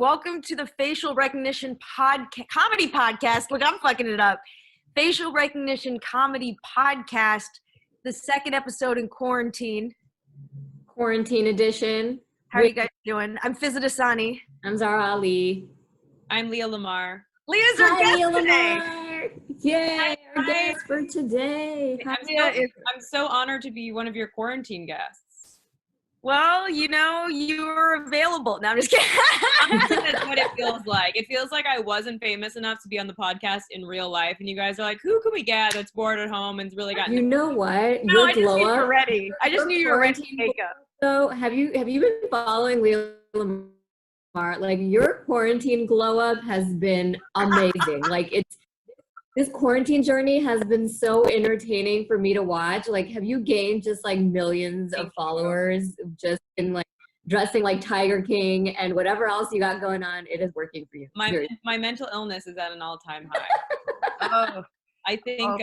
Welcome to the Facial Recognition Comedy Podcast. Look, I'm fucking it up. Facial Recognition Comedy Podcast, the second episode in quarantine. Quarantine edition. How are you guys doing? I'm Fizza Dasani. I'm Zara Ali. I'm Leah Lamarr. Leah's our guest Leah today. Lamarr. Yay, our guest for today. I'm so honored to be one of your quarantine guests. Well, you know, you're available. No, I'm just kidding. That's what it feels like. It feels like I wasn't famous enough to be on the podcast in real life, and you guys are like, who can we get that's bored at home and's really got You know what? No, I just knew you were ready. I just knew you were ready to take up. So have you been following Leah Lamarr? Like, your quarantine glow up has been amazing. This quarantine journey has been so entertaining for me to watch. Like, have you gained just like millions of followers just in like dressing like Tiger King and whatever else you got going on? It is working for you. My mental illness is at an all-time high. I think,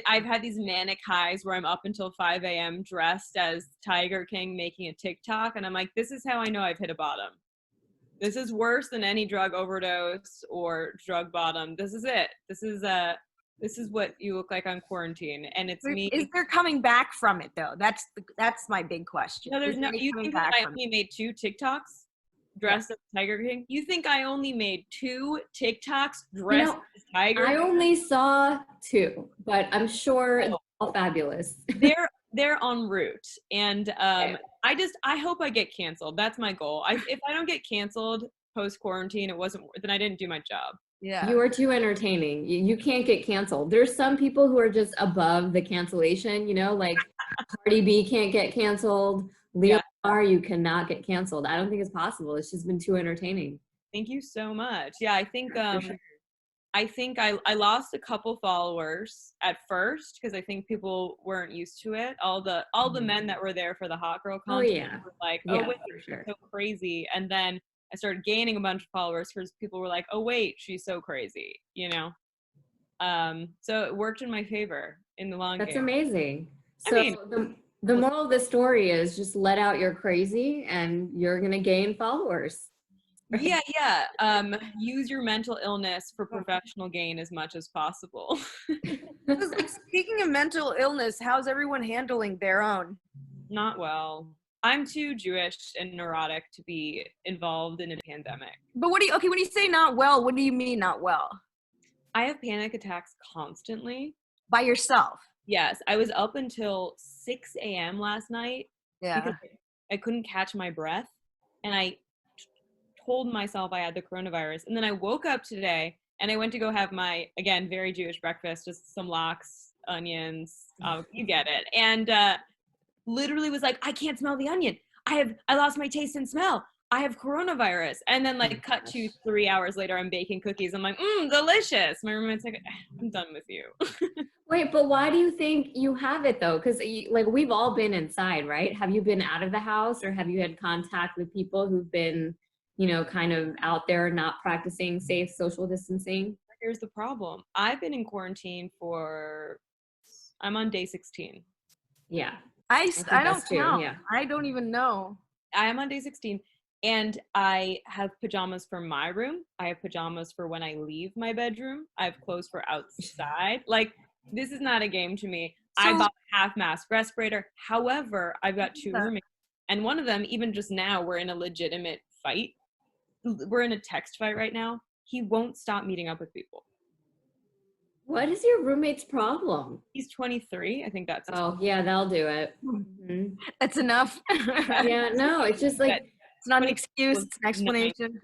I've had these manic highs where I'm up until 5 a.m. dressed as Tiger King making a TikTok, and I'm like, this is how I know I've hit a bottom. This is worse than any drug overdose or drug bottom. This is it. This is what you look like on quarantine, and it's me. Is there coming back from it though? That's my big question. No, there's no. You think that I only made 2 TikToks dressed as Tiger King? You think I only made 2 TikToks dressed as Tiger King? I only saw 2, but I'm sure it's all fabulous. They're en route, and I hope I get canceled. That's my goal. If I don't get canceled post quarantine, then I didn't do my job. Yeah, you are too entertaining. You can't get canceled. There's some people who are just above the cancellation. You know, like Cardi B can't get canceled. Leah Lamarr, you cannot get canceled. I don't think it's possible. It's just been too entertaining. Thank you so much. Yeah, I think Sure. I think I lost a couple followers at first because I think people weren't used to it. All the men that were there for the hot girl contest were like, wait, sure. she's so crazy. And then I started gaining a bunch of followers because people were like, oh wait, she's so crazy, you know? So it worked in my favor in the long game. That's amazing. So the moral of the story is just let out your crazy and you're gonna gain followers. Yeah. Use your mental illness for professional gain as much as possible. Speaking of mental illness, how's everyone handling their own? Not well. I'm too Jewish and neurotic to be involved in a pandemic. But when you say not well, what do you mean not well? I have panic attacks constantly. By yourself? Yes. I was up until 6 a.m. last night. Yeah. Because I couldn't catch my breath. And I told myself I had the coronavirus. And then I woke up today and I went to go have my, again, very Jewish breakfast, just some lox, onions, you get it. And literally was like, I can't smell the onion. I lost my taste and smell. I have coronavirus. And then cut to 3 hours later, I'm baking cookies. I'm like, delicious. My roommate's like, I'm done with you. Wait, but why do you think you have it though? Because we've all been inside, right? Have you been out of the house or have you had contact with people who've been, kind of out there not practicing safe social distancing? Here's the problem. I've been in quarantine I'm on day 16. Yeah. I don't count. Yeah. I don't even know. I am on day 16 and I have pajamas for my room. I have pajamas for when I leave my bedroom. I have clothes for outside. This is not a game to me. I bought a half mask respirator. However, I've got 2 roommates and one of them, even just now, we're in a legitimate fight. We're in a text fight right now. He won't stop meeting up with people. What is your roommate's problem? He's 23. I think that's yeah, that'll do it. Mm-hmm. That's enough. Yeah, no, it's just like it's not an excuse, it's an explanation.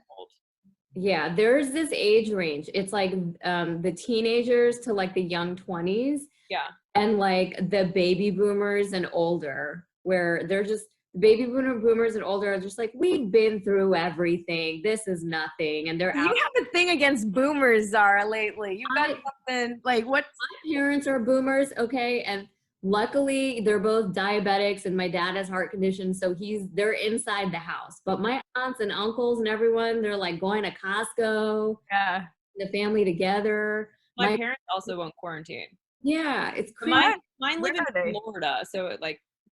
Yeah, there's this age range. It's like the teenagers to like the young 20s. Yeah. And like the baby boomers and older, where they're just baby boomers and older are just like, we've been through everything. This is nothing. And they're out. You have a thing against boomers, Zara, lately. You've got something like what? My parents are boomers, okay, and luckily they're both diabetics, and my dad has heart conditions, so they're inside the house. But my aunts and uncles and everyone, they're like going to Costco. Yeah, the family together. My parents also won't quarantine. Yeah, it's crazy. Mine live in Florida, so it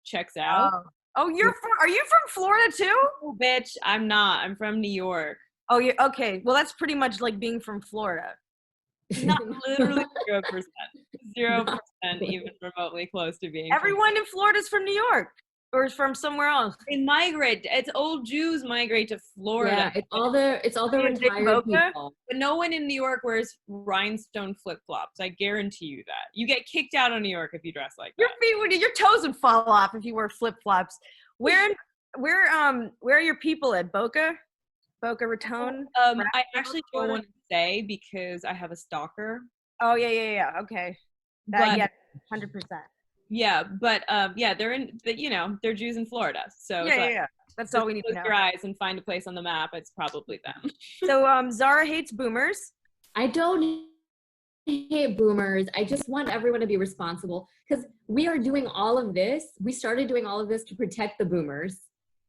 checks out. Oh, are you from Florida too? Oh, bitch, I'm not. I'm from New York. Oh, yeah. Okay. Well, that's pretty much like being from Florida. Not literally 0%. 0% No. even remotely close to being. Everyone in Florida's from New York or is from somewhere else. They migrate. It's old Jews migrate to Florida. Yeah, it's all the In retired Boca? people. But no one in New York wears rhinestone flip-flops. I guarantee you that. You get kicked out of New York if you dress like that. Your toes would fall off if you wear flip flops. Where are your people at? Boca Raton? I actually don't want to say because I have a stalker. Oh yeah. Okay. But Yeah, 100%. yeah, but yeah, they're Jews in Florida. So it's like, Yeah. That's all we need to close know. your eyes and find a place on the map. It's probably them. So Zara hates boomers. I don't hate boomers. I just want everyone to be responsible because we are doing all of this. We started doing all of this to protect the boomers.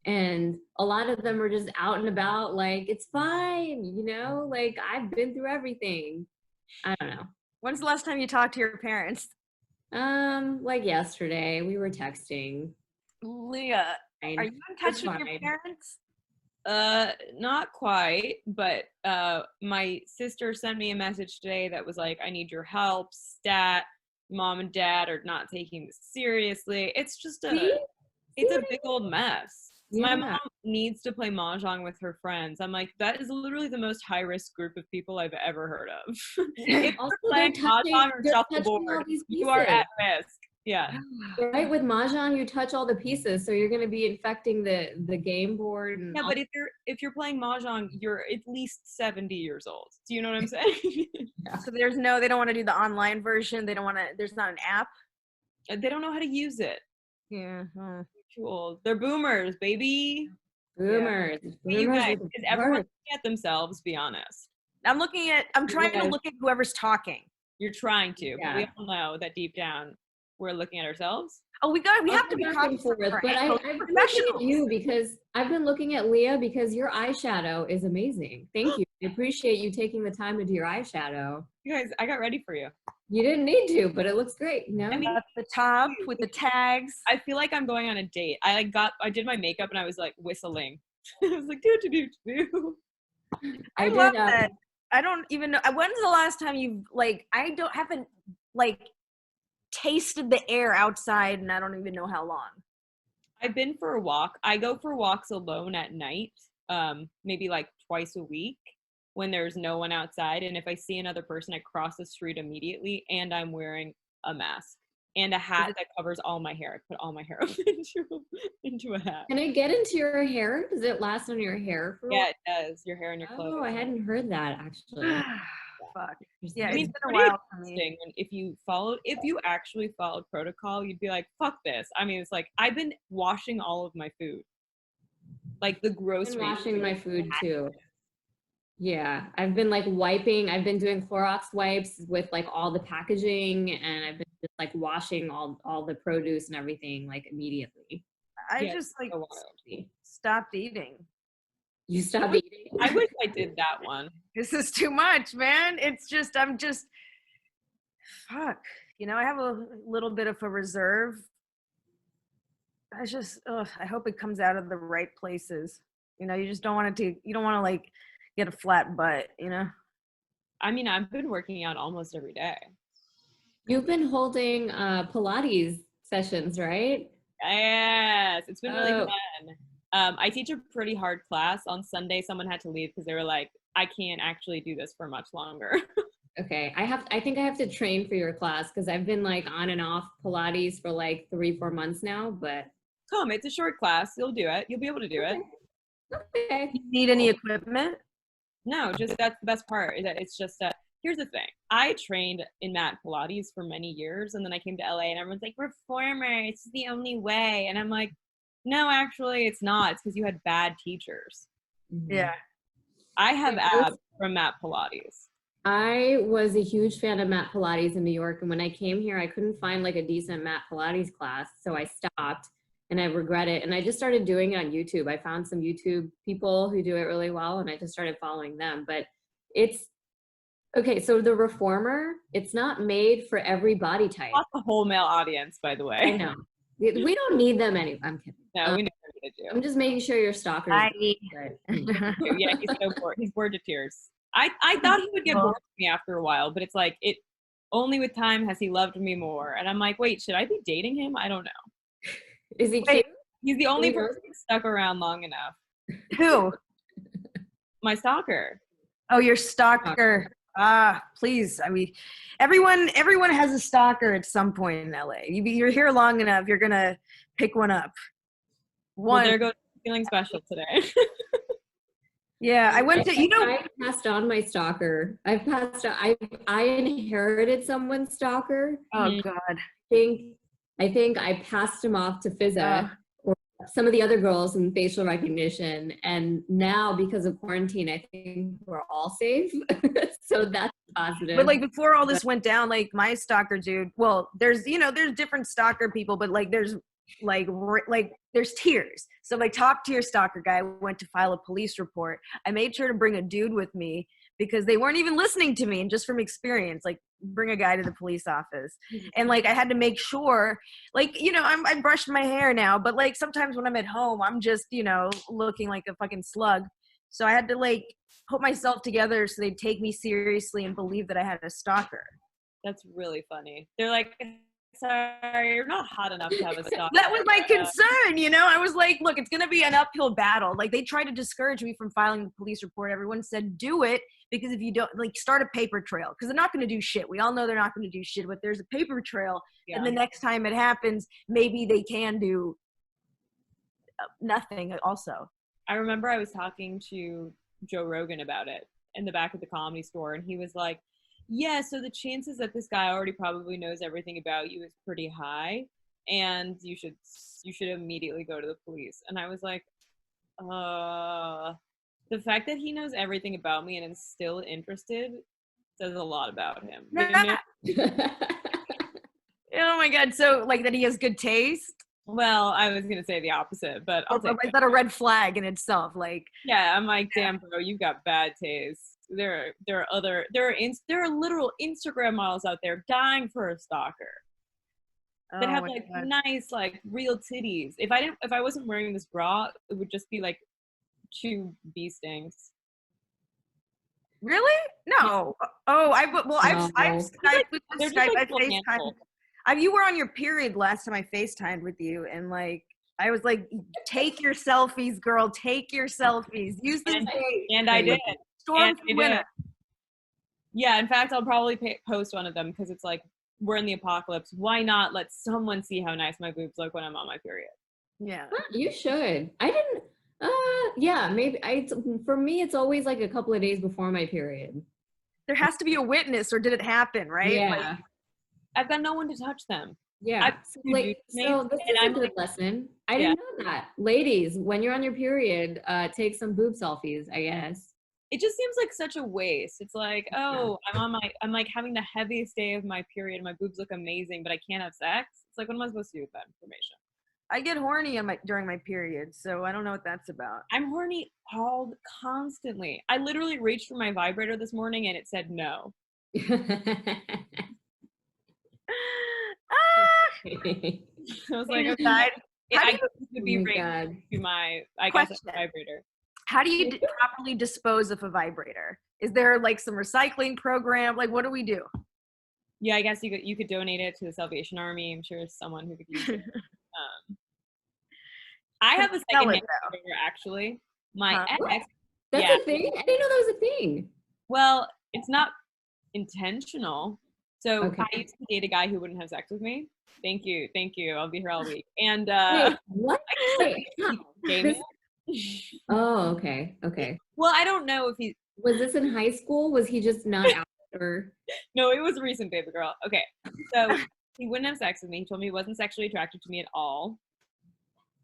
And a lot of them are just out and about like, it's fine, like I've been through everything. I don't know. When's the last time you talked to your parents? Like yesterday, we were texting. Leah, are you in touch with your parents? Not quite, but my sister sent me a message today that was like, I need your help, stat. Mom and dad are not taking this seriously. It's just a big old mess. Yeah. My mom needs to play mahjong with her friends. I'm like, that is literally the most high risk group of people I've ever heard of. If Also, you're playing mahjong or shuffleboard, you are at risk. Yeah. Right, with mahjong, you touch all the pieces, so you're going to be infecting the game board. And Yeah, but if you're playing mahjong, you're at least 70 years old. Do you know what I'm saying? Yeah. So they don't want to do the online version. There's not an app. They don't know how to use it. Yeah. Too old. They're boomers, baby. Boomers. Yeah. You guys, is everyone looking at themselves? Be honest. I'm trying to look at whoever's talking. You're trying to, Yeah. but we all know that deep down we're looking at ourselves. Oh, we have to be forth. But I've been looking at you because I've been looking at Leah because your eyeshadow is amazing. Thank you. I appreciate you taking the time to do your eyeshadow. You guys, I got ready for you. You didn't need to, but it looks great. I mean, at the top with the tags. I feel like I'm going on a date. I did my makeup and I was like whistling. I was like, do. I love that. I don't even know. When's the last time you've haven't tasted the air outside, and I don't even know how long. I've been for a walk. I go for walks alone at night, maybe like twice a week when there's no one outside. And if I see another person, I cross the street immediately, and I'm wearing a mask and a hat that covers all my hair. I put all my hair up into a hat. Can I get into your hair? Does it last on your hair? Yeah, it does. Your hair and your clothes. Oh, I hadn't heard that actually. Fuck. Yeah, I mean, it's been a while for me. If you actually followed protocol, you'd be like, fuck this. I mean, it's like, I've been washing all of my food. Like the grocery. I've been washing my food too. Yeah, I've been wiping. I've been doing Clorox wipes with all the packaging, and I've been just washing all the produce and everything immediately. I just stopped eating. You stopped eating? I wish I did that one. This is too much, man. I'm just fuck. I have a little bit of a reserve. I hope it comes out of the right places. You just don't want you don't want to get a flat butt, I mean, I've been working out almost every day. You've been holding Pilates sessions, right? Yes, it's been really fun. I teach a pretty hard class. On Sunday, someone had to leave because they were like, I can't actually do this for much longer. Okay, I think I have to train for your class because I've been on and off Pilates for 3-4 months now, but. Come, it's a short class. You'll do it. You'll be able to do it. Okay. You need any equipment? No, just that's the best part. Is that it's just here's the thing. I trained in mat Pilates for many years, and then I came to LA, and everyone's like, reformer, it's the only way. And I'm like, no, actually, it's not. It's because you had bad teachers. Yeah. I have abs from mat Pilates. I was a huge fan of mat Pilates in New York, and when I came here, I couldn't find a decent mat Pilates class, so I stopped, and I regret it. And I just started doing it on YouTube. I found some YouTube people who do it really well, and I just started following them. But it's okay. So the reformer, it's not made for every body type. Not the whole male audience, by the way. I know. We don't need them anyway. I'm kidding. No, we know what to do. I'm just making sure your stalker. Yeah, he's so bored. He's bored to tears. I thought he would get bored with me after a while, but it's like it only with time has he loved me more. And I'm like, wait, should I be dating him? I don't know. Is he cute? He's the only person who stuck around long enough. Who? My stalker. Oh, your stalker. Please. I mean, everyone has a stalker at some point in LA. You're here long enough, you're gonna pick one up. Well, there goes feeling special today. Yeah, I went to, I passed on my stalker. I inherited someone's stalker. Oh God. I think I passed him off to Fizza or some of the other girls in facial recognition. And now because of quarantine, I think we're all safe. So that's positive. But like before all this went down, like my stalker dude, well, there's different stalker people, but like there's there's tiers. So my top tier stalker guy went to file a police report. I made sure to bring a dude with me because they weren't even listening to me, and just from experience, like bring a guy to the police office. And like I had to make sure, like, I brushed my hair now, but like sometimes when I'm at home, I'm just, looking like a fucking slug. So I had to like put myself together so they'd take me seriously and believe that I had a stalker. That's really funny. They're like, sorry, you're not hot enough to have a stalker. That was my concern, I was like, look, it's going to be an uphill battle. Like, they tried to discourage me from filing the police report. Everyone said, do it, because if you don't, like, start a paper trail, because they're not going to do shit. We all know they're not going to do shit, but there's a paper trail, and the next time it happens, maybe they can do nothing also. I remember I was talking to Joe Rogan about it in the back of the Comedy Store, and he was like, yeah, so the chances that this guy already probably knows everything about you is pretty high, and you should immediately go to the police. And I was like, the fact that he knows everything about me and is still interested says a lot about him. Oh my God. So like that he has good taste? Well, I was going to say the opposite, but is that a red flag in itself? Like, yeah, I'm like, damn, bro, you got bad taste. There are literal Instagram models out there dying for a stalker that have like nice, like real titties. If I wasn't wearing this bra, it would just be like 2 bee stings. Really? No. I've Skyped with Skype. I FaceTimed. You were on your period last time I FaceTimed with you, and like I was like, take your selfies, girl. Take your selfies. Use this date. And I did. Storm for winter. Yeah, in fact, I'll probably post one of them because it's like, we're in the apocalypse. Why not let someone see how nice my boobs look when I'm on my period? Yeah. You should. I didn't. Yeah, maybe. For me, it's always like a couple of days before my period. There has to be a witness, or did it happen, right? Yeah. Like, I've got no one to touch them. Yeah. So this is a good lesson. I didn't know that. Ladies, when you're on your period, take some boob selfies, I guess. It just seems like such a waste. It's like, I'm like having the heaviest day of my period. My boobs look amazing, but I can't have sex. It's like, what am I supposed to do with that information? I get horny during my period, so I don't know what that's about. I'm horny constantly. I literally reached for my vibrator this morning and it said no. I was like, okay. I could be raped to my vibrator. How do you properly dispose of a vibrator? Is there like some recycling program? Like, what do we do? Yeah, I guess you could donate it to the Salvation Army. I'm sure there's someone who could use it. I have a second-hand vibrator, actually. My ex. That's a thing? I didn't know that was a thing. Well, it's not intentional. So I used to date a guy who wouldn't have sex with me. Thank you. I'll be here all week. And wait, what? Oh, okay. Well, I don't know if he was this in high school. Was he just not out or? No, it was recent, baby girl. Okay, so he wouldn't have sex with me. He told me he wasn't sexually attracted to me at all,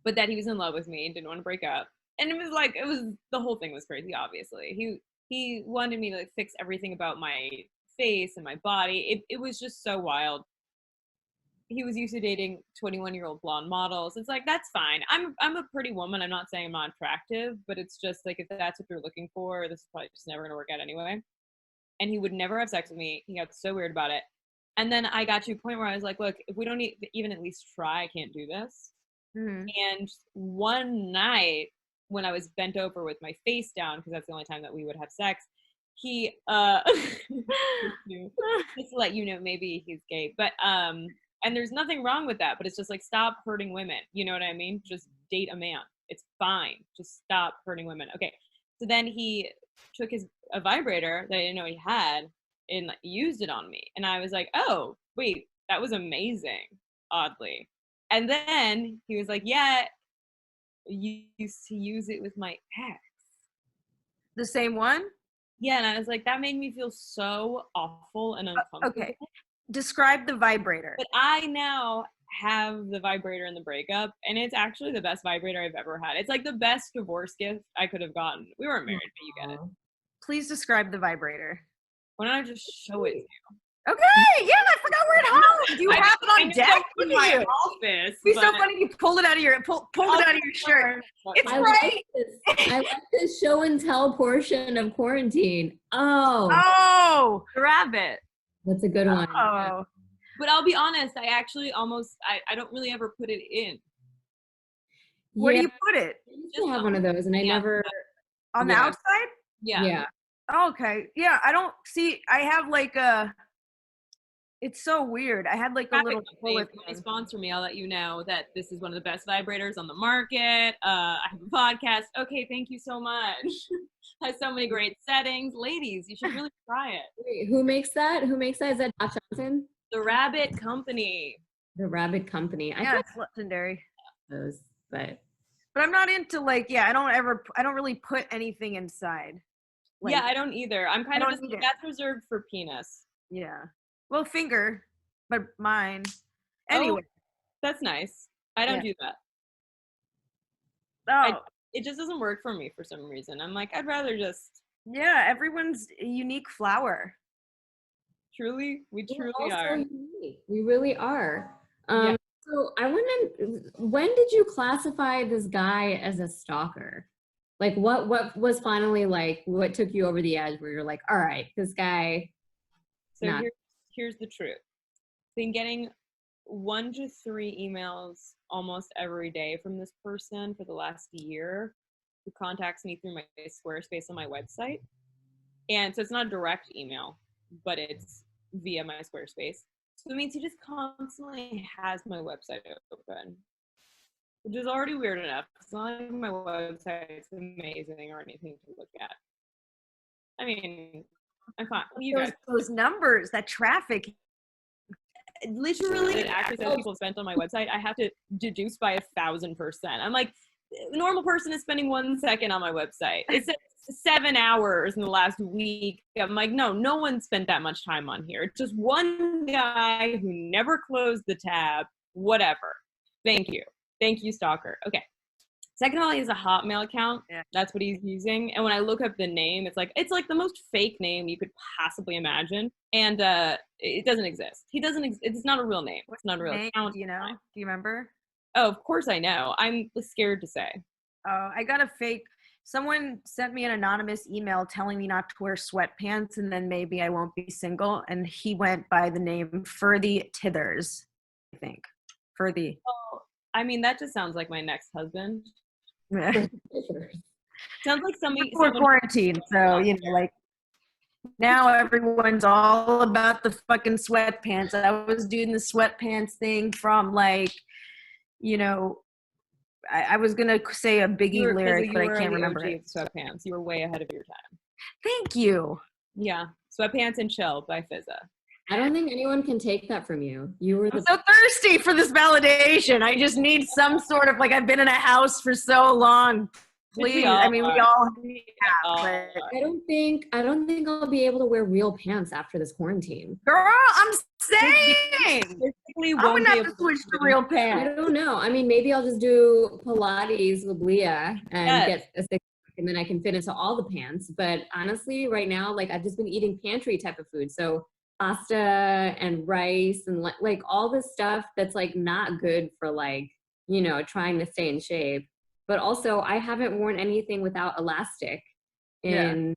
but that he was in love with me and didn't want to break up. And the whole thing was crazy. Obviously, he wanted me to like fix everything about my face and my body. It was just so wild. He was used to dating 21-year-old blonde models. It's like, that's fine. I'm a pretty woman. I'm not saying I'm not attractive, but it's just like, if that's what you're looking for, this is probably just never gonna work out anyway. And he would never have sex with me. He got so weird about it. And then I got to a point where I was like, look, if we don't even at least try, I can't do this. Mhm. And one night when I was bent over with my face down, because that's the only time that we would have sex, he just to let you know, maybe he's gay, but and there's nothing wrong with that, but it's just like, stop hurting women, you know what I mean? Just date a man, it's fine, just stop hurting women. Okay, so then he took a vibrator that I didn't know he had and used it on me, and I was like, oh wait, that was amazing, oddly. And then he was like, yeah, you used to use it with my ex. The same one? Yeah, and I was like, that made me feel so awful and uncomfortable. Okay. Describe the vibrator. But I now have the vibrator in the breakup, and it's actually the best vibrator I've ever had. It's like the best divorce gift I could have gotten. We weren't married, but you get it. Please describe the vibrator. Why don't I just show it to you? Okay, yeah, I forgot where it hung. You have it on deck in with my you. office. It'd be so funny. You pulled it out of your pulled it out of your shirt. It's I right. like this show and tell portion of quarantine. Oh, grab it. That's a good one. Oh, But I'll be honest, I actually I don't really ever put it in. where do you put it? I used to have one of those, and I never. On the outside? Yeah. Oh, okay. Yeah, I don't see. I have like a. It's so weird. I had like a little bullet. When they sponsor me, I'll let you know that this is one of the best vibrators on the market. I have a podcast. Okay, thank you so much. Has so many great settings. Ladies, you should really try it. Wait, who makes that? Who makes that? Is that Josh Johnson? The Rabbit Company. The Rabbit Company. Yeah, it's legendary. Those, but I'm not into like, I don't really put anything inside. Like, yeah, I don't either. I'm kind of just, that's reserved for penis. Yeah. Well, finger, but mine. Anyway. Oh, that's nice. I don't do that. Oh. It just doesn't work for me for some reason. I'm like, I'd rather just. Yeah, everyone's a unique flower. Truly, we truly are. Unique. We really are. Yeah. So I want to, when did you classify this guy as a stalker? Like what was finally like, what took you over the edge where you're like, all right, this guy. So here's the truth. Been getting 1 to 3 emails almost every day from this person for the last year, who contacts me through my Squarespace on my website. And so it's not a direct email, but it's via my Squarespace. So it means he just constantly has my website open, which is already weird enough. It's not like my website's amazing or anything to look at. I mean, I'm fine. Those numbers, that traffic. Literally, it actually says people spent on my website. I have to deduce by 1,000%. I'm like, a normal person is spending 1 second on my website. It says 7 hours in the last week. I'm like, no one spent that much time on here. It's just one guy who never closed the tab. Whatever. Thank you, stalker. Okay. Second of all, he has a Hotmail account. Yeah. That's what he's using. And when I look up the name, it's like the most fake name you could possibly imagine. And it doesn't exist. It's not a real name. It's not a real account. Do you know? Do you remember? Oh, of course I know. I'm scared to say. Oh, I got a fake. Someone sent me an anonymous email telling me not to wear sweatpants and then maybe I won't be single. And he went by the name Furthy Tithers, I think. Furthy. Oh, I mean, that just sounds like my next husband. Sounds like somebody before quarantine, so like now everyone's all about the fucking sweatpants. I was doing the sweatpants thing from like, I was gonna say a Biggie lyric, but I can't remember it. Sweatpants. You were way ahead of your time. Thank you. Yeah, Sweatpants and Chill by Fizza. I don't think anyone can take that from you. I'm so thirsty for this validation. I just need some sort of like, I've been in a house for so long. Please. I mean, we all have, but I don't think I'll be able to wear real pants after this quarantine. Girl, I'm saying I wouldn't have to switch to real pants. I don't know. I mean, maybe I'll just do Pilates with Leah and get a six, and then I can fit into all the pants. But honestly, right now, like I've just been eating pantry type of food. So pasta and rice and like all this stuff that's like not good for like, trying to stay in shape. But also I haven't worn anything without elastic in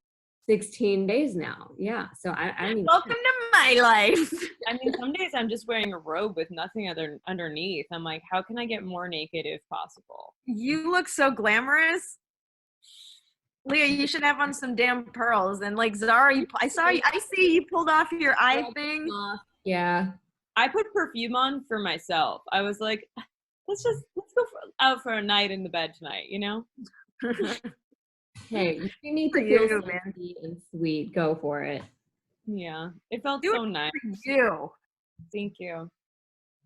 16 days now. Yeah. So I mean, welcome to my life. I mean, some days I'm just wearing a robe with nothing underneath. I'm like, how can I get more naked if possible? You look so glamorous. Leah, you should have on some damn pearls. And like Zara, I see you pulled off your eye thing. Yeah. I put perfume on for myself. I was like, let's go out for a night in the bed tonight, you know? Hey, you need For to feel you, man. sexy and sweet. Go for it. Yeah. It felt Do so it nice. for you. Thank you.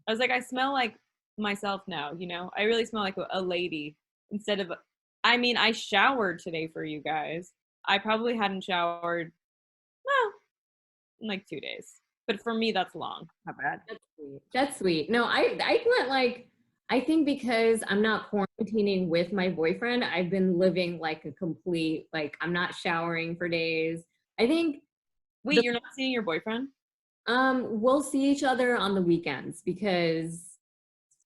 I was like, I smell like myself now, you know? I really smell like a lady instead of, I mean, I showered today for you guys. I probably hadn't showered, well, in like 2 days. But for me, that's long. Not bad. That's sweet. That's sweet. No, I went like, I think because I'm not quarantining with my boyfriend, I've been living like a complete, like I'm not showering for days. I think Wait, you're not seeing your boyfriend? we'll see each other on the weekends because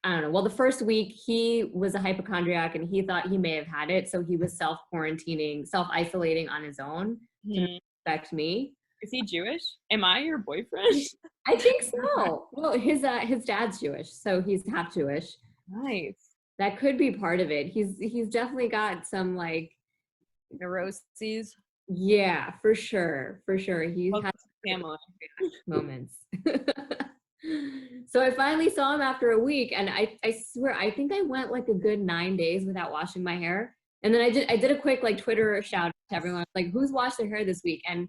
I don't know. Well, the first week he was a hypochondriac and he thought he may have had it, so he was self-quarantining, self-isolating on his own to not affect me. Is he Jewish? Am I your boyfriend? I think so. Well, his dad's Jewish, so he's half Jewish. Nice. That could be part of it. He's definitely got some like Neuroses. yeah, for sure. He Welcome has to family. moments. So I finally saw him after a week, and I swear I think I went like a good 9 days without washing my hair. And then I did a quick like Twitter shout out to everyone, like who's washed their hair this week, and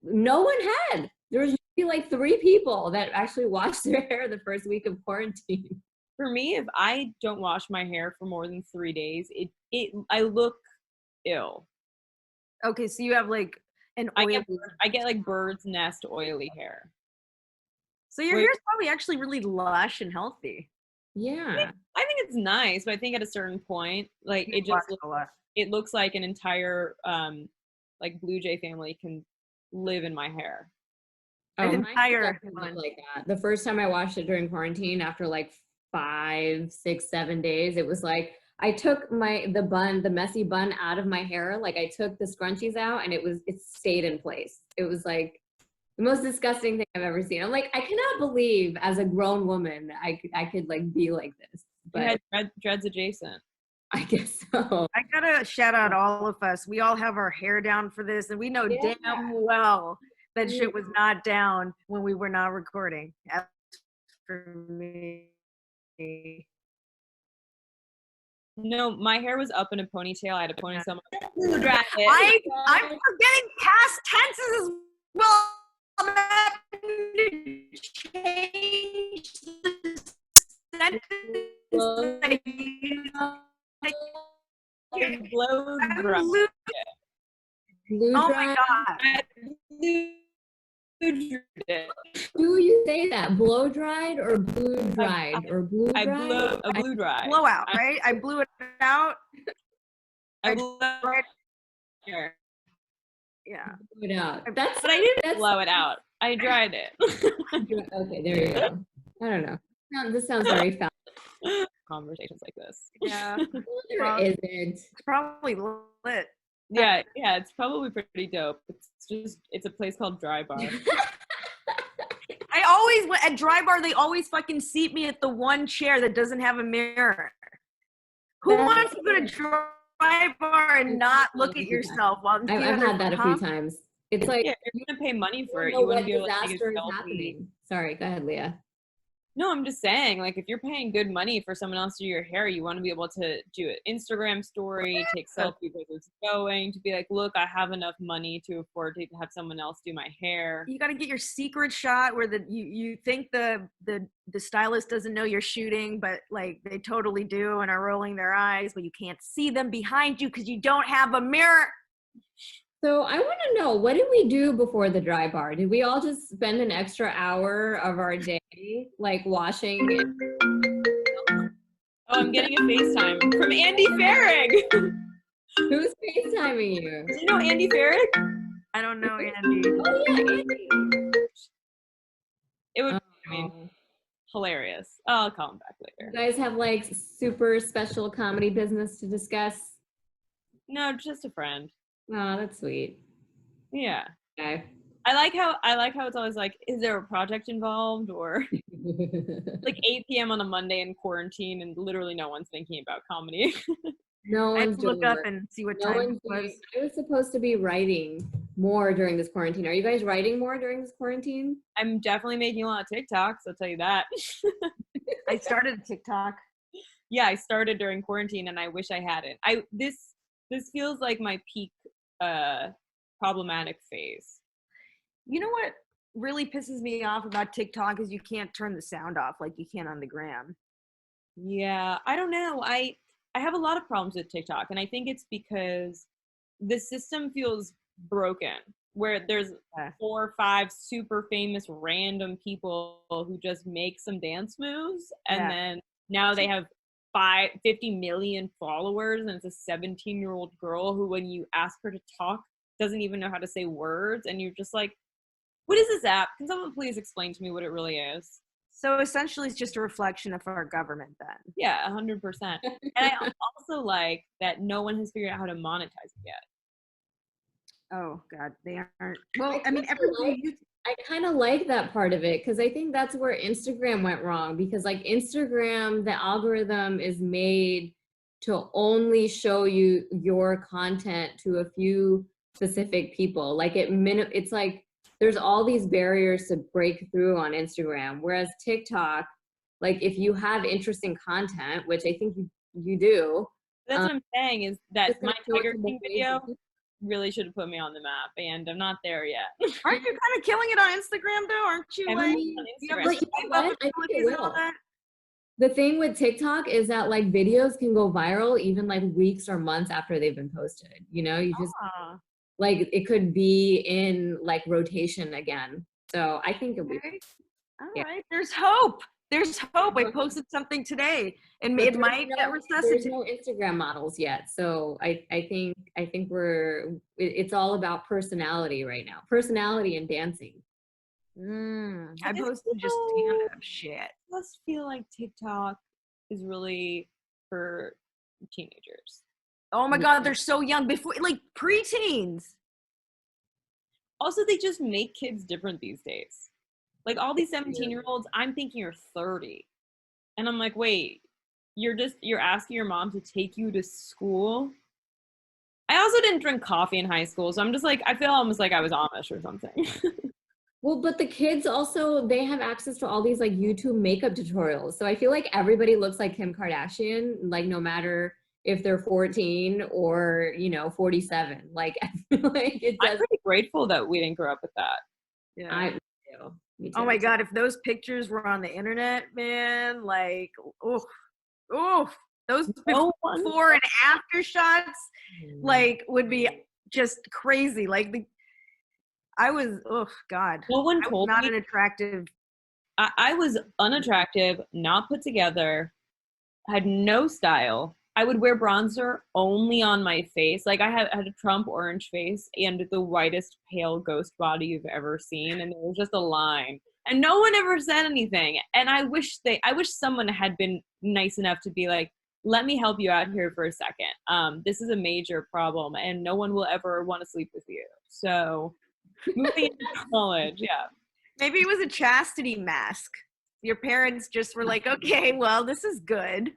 no one had. There was maybe like 3 people that actually washed their hair the first week of quarantine. For me, if I don't wash my hair for more than 3 days, I look ill. Okay, so you have like an I oily. get like bird's nest oily hair. So your hair's probably actually really lush and healthy. Yeah. I think it's nice, but I think at a certain point, like it just looks like an entire like Blue Jay family can live in my hair. Oh, An mine entire definitely like that. The first time I washed it during quarantine, after like 5, 6, 7 days, it was like I took the messy bun out of my hair. Like I took the scrunchies out, and it stayed in place. It was like the most disgusting thing I've ever seen. I'm like, I cannot believe as a grown woman I could like be like this. But You had dreads adjacent. I guess so. I gotta shout out all of us. We all have our hair down for this, and we know damn well that shit was not down when we were not recording. As for me. No, my hair was up in a ponytail. I had a ponytail. I'm forgetting past tenses as well. I'm having to change the sentence that I use. Blow dry. Blue Oh dry. my god. Do you say that? Blow dried or blue dried or blue dried? I blew dry. Blow out, right? I blew it out. I blew it. Here. Yeah. Blew it out. But I didn't blow it out. I dried it. Okay, there you go. I don't know. This sounds very foul. Conversations like this. Yeah. There isn't. It's probably lit. Yeah, it's probably pretty dope. It's a place called Dry Bar. I always, at Dry Bar, they always fucking seat me at the one chair that doesn't have a mirror. Who wants to go to Dry Bar and not look at yourself while I've had that a few times. It's like, yeah, you're gonna pay money for it. You You want to be able to disaster take a is selfie. happening. Sorry, go ahead, Leah. No, I'm just saying, like, if you're paying good money for someone else to do your hair, you want to be able to do an Instagram story, take selfies as it's going, to be like, look, I have enough money to afford to have someone else do my hair. You got to get your secret shot where you think the stylist doesn't know you're shooting, but like they totally do and are rolling their eyes, but you can't see them behind you because you don't have a mirror. So I want to know, what did we do before the Dry Bar? Did we all just spend an extra hour of our day like washing it? Oh, I'm getting a FaceTime from Andy Farrig. Who's FaceTiming you? Do you know Andy Farrig? I don't know, Andy. Oh yeah, Andy. It would hilarious. I'll call him back later. You guys have like super special comedy business to discuss? No, just a friend. Oh, that's sweet. Yeah. Okay. I like how it's always like, is there a project involved, or like 8 p.m. on a Monday in quarantine and literally no one's thinking about comedy. No I have one's to look doing up work. and see what No time one's it was. doing. I was supposed to be writing more during this quarantine. Are you guys writing more during this quarantine? I'm definitely making a lot of TikToks, I'll tell you that. I started a TikTok. Yeah, I started during quarantine and I wish I hadn't. This feels like my peak problematic phase. You know what really pisses me off about TikTok is you can't turn the sound off like you can on the gram. Yeah, I don't know. I have a lot of problems with TikTok, and I think it's because the system feels broken. Where there's Yeah. 4 or 5 super famous random people who just make some dance moves, and Yeah. then now they have 50 million followers, and it's a 17-year-old girl who, when you ask her to talk, doesn't even know how to say words, and you're just like, what is this app? Can someone please explain to me what it really is? So essentially it's just a reflection of our government then. Yeah, 100%. And I also like that no one has figured out how to monetize it yet. Oh God, they aren't. Well, I I mean, I kind of like that part of it because I think that's where Instagram went wrong, because like Instagram, the algorithm is made to only show you your content to a few specific people. Like it's like there's all these barriers to break through on Instagram, whereas TikTok, like if you have interesting content, which I think you do, That's what I'm saying, is that it's my gonna show it Tiger to more King ways video of people. really should have put me on the map, and I'm not there yet. aren't you kind of killing it on Instagram though? Aren't you I'm like? on You have Instagram. But you know what? I think it abilities and all will. that? The thing with TikTok is that like videos can go viral even like weeks or months after they've been posted. You know, you just Ah, like it could be in like rotation again. So I think it'll be okay. All yeah. right. There's hope. There's hope. I posted something today, and But it might get there's resuscitated. no Instagram models yet. So I think it's all about personality right now. Personality and dancing. I I just posted just feel, stand-up shit. just feel like TikTok is really for teenagers. Oh my God, they're so young. Before, like preteens. Also, they just make kids different these days. Like all these 17-year-olds, I'm thinking are 30. And I'm like, wait, you're asking your mom to take you to school? I also didn't drink coffee in high school, so I'm just like, I feel almost like I was Amish or something. Well, but the kids also, they have access to all these like YouTube makeup tutorials. So I feel like everybody looks like Kim Kardashian, like no matter if they're 14 or, 47. Like I feel like it I'm does. pretty grateful that we didn't grow up with that. Yeah. Me too. Me too. Oh my God, if those pictures were on the internet, man, like, those No one. before and after shots, like, would be just crazy. Like, I was, oh God, No one I was told not me. an attractive. I was unattractive, not put together, had no style. I would wear bronzer only on my face. Like I had a Trump orange face and the whitest pale ghost body you've ever seen, and there was just a line. And no one ever said anything. And I wish someone had been nice enough to be like, let me help you out here for a second. This is a major problem, and no one will ever want to sleep with you. So moving into college, yeah. Maybe it was a chastity mask. Your parents just were like, okay, well, this is good.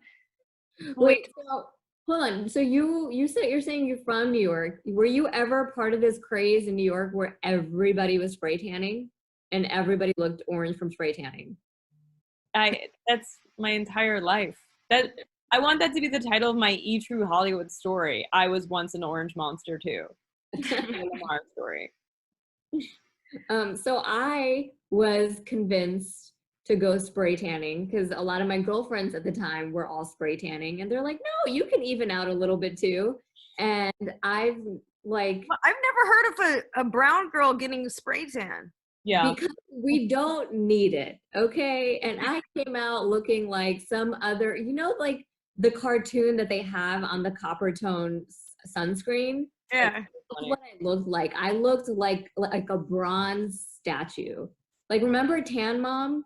Wait, so hold on. So you said you're saying you're from New York. Were you ever part of this craze in New York where everybody was spray tanning and everybody looked orange from spray tanning? That's my entire life. That I want that to be the title of my True Hollywood story. I was once an orange monster too. The Lamarr story. So I was convinced to go spray tanning because a lot of my girlfriends at the time were all spray tanning, and they're like, no, you can even out a little bit too. And I've I've never heard of a brown girl getting spray tan. Yeah. Because we don't need it, okay? And I came out looking like some other, like the cartoon that they have on the copper tone sunscreen. Yeah. That's what I looked like. I looked like a bronze statue. Like, remember Tan Mom?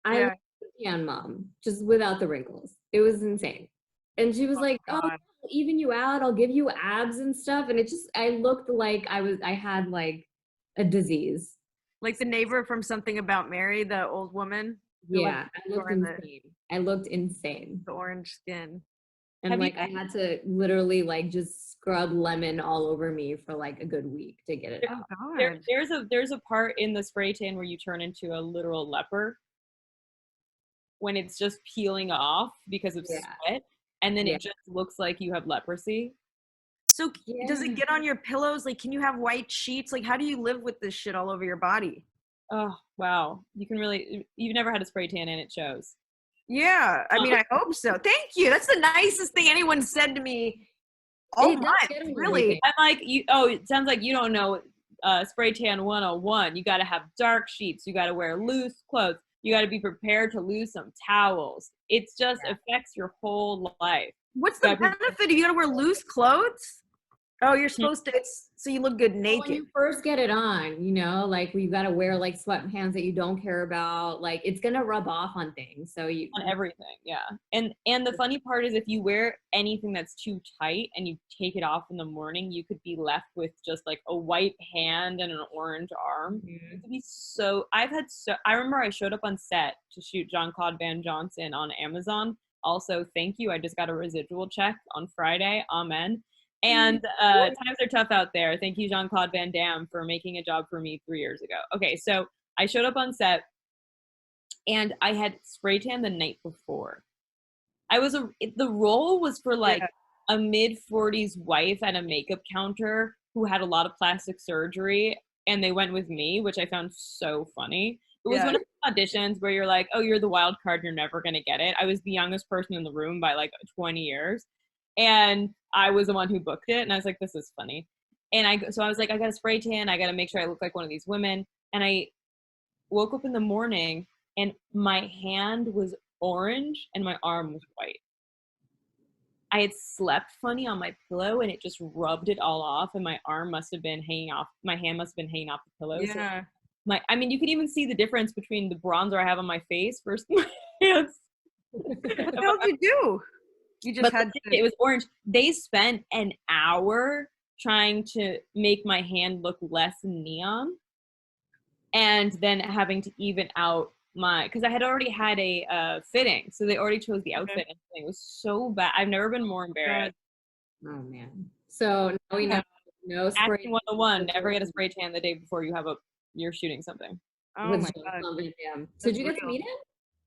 I looked like Tan Mom, just without the wrinkles. It was insane. And she was like, God. oh, I'll even you out. I'll give you abs and stuff. And I looked like I had like a disease. Like the neighbor from Something About Mary, the old woman. who Yeah, lived I looked in insane. I looked insane. the orange skin. And Have you- like I had to literally like just scrub lemon all over me for like a good week to get it out. Oh God. There's a part in the spray tan where you turn into a literal leper when it's just peeling off because of Yeah. sweat, and then Yeah. it just looks like you have leprosy. So does it get on your pillows? Like, can you have white sheets? Like, how do you live with this shit all over your body? Oh wow, you've never had a spray tan and it shows. Yeah, I mean, I hope so. Thank you. That's the nicest thing anyone said to me all It does month, get on really. everything. I'm like, it sounds like you don't know spray tan 101. You got to have dark sheets. You got to wear loose clothes. You got to be prepared to lose some towels. It's just affects your whole life. What's the benefit? You gotta wear loose clothes? Oh, you're Hmm. supposed to, so you look good When naked. you first get it on, you know, like you got to wear like sweatpants that you don't care about. Like it's gonna rub off on things. So you On everything, yeah. And the funny part is if you wear anything that's too tight and you take it off in the morning, you could be left with just like a white hand and an orange arm. It could be so I remember I showed up on set to shoot Jean-Claude Van Johnson on Amazon. Also, thank you. I just got a residual check on Friday. Amen. And times are tough out there. Thank you, Jean-Claude Van Damme, for making a job for me 3 years ago. Okay, so I showed up on set and I had spray tan the night before. The role was for like a mid-40s wife at a makeup counter who had a lot of plastic surgery, and they went with me, which I found so funny. It was one of the auditions where you're like, oh, you're the wild card, you're never gonna get it. I was the youngest person in the room by like 20 years. And I was the one who booked it, and I was like, this is funny. And so I was like, I got a spray tan, I gotta make sure I look like one of these women. And I woke up in the morning and my hand was orange and my arm was white. I had slept funny on my pillow and it just rubbed it all off, and my arm must have been hanging off, my hand must have been hanging off the pillow. Yeah. So I mean, you can even see the difference between the bronzer I have on my face versus my hands. What the hell did you do? You just had to. It was orange. They spent an hour trying to make my hand look less neon, and then having to even out because I had already had a fitting, so they already chose the outfit. And it was so bad. I've never been more embarrassed. Oh man. So now we know no spray. Acting 101, never get a spray tan the day before you're shooting something. Oh with my Jean-Claude God. Van Damme. So did you get to real. meet him?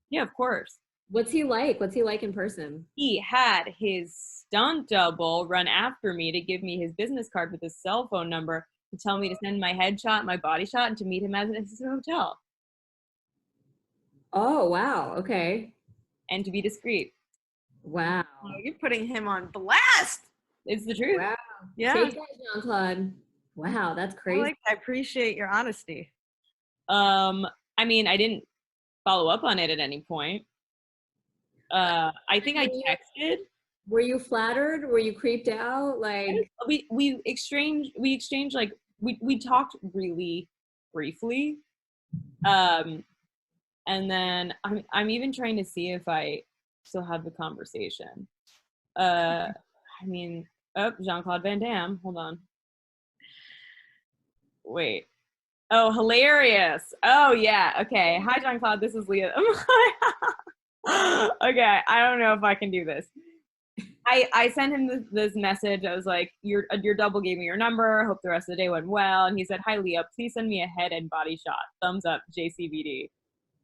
Yeah, of course. What's he like? What's he like in person? He had his stunt double run after me to give me his business card with his cell phone number to tell me to send my headshot, my body shot, and to meet him at his hotel. Oh wow. Okay. And to be discreet. Wow. Oh, you're putting him on blast. It's the truth. Wow. Yeah. Take that, Jean-Claude. Wow, that's crazy. I appreciate your honesty. I mean, I didn't follow up on it at any point. I think I texted. Were you flattered? Were you creeped out? Like we exchanged like we talked really briefly. And then I'm even trying to see if I still have the conversation. I mean, Jean-Claude Van Damme. Hold on. Wait. Oh, hilarious. Oh yeah. Okay. Hi, Jean-Claude. This is Leah. Okay. I don't know if I can do this. I sent him this message. I was like, your double gave me your number. Hope the rest of the day went well. And he said, hi, Leah. Please send me a head and body shot. Thumbs up, JCVD.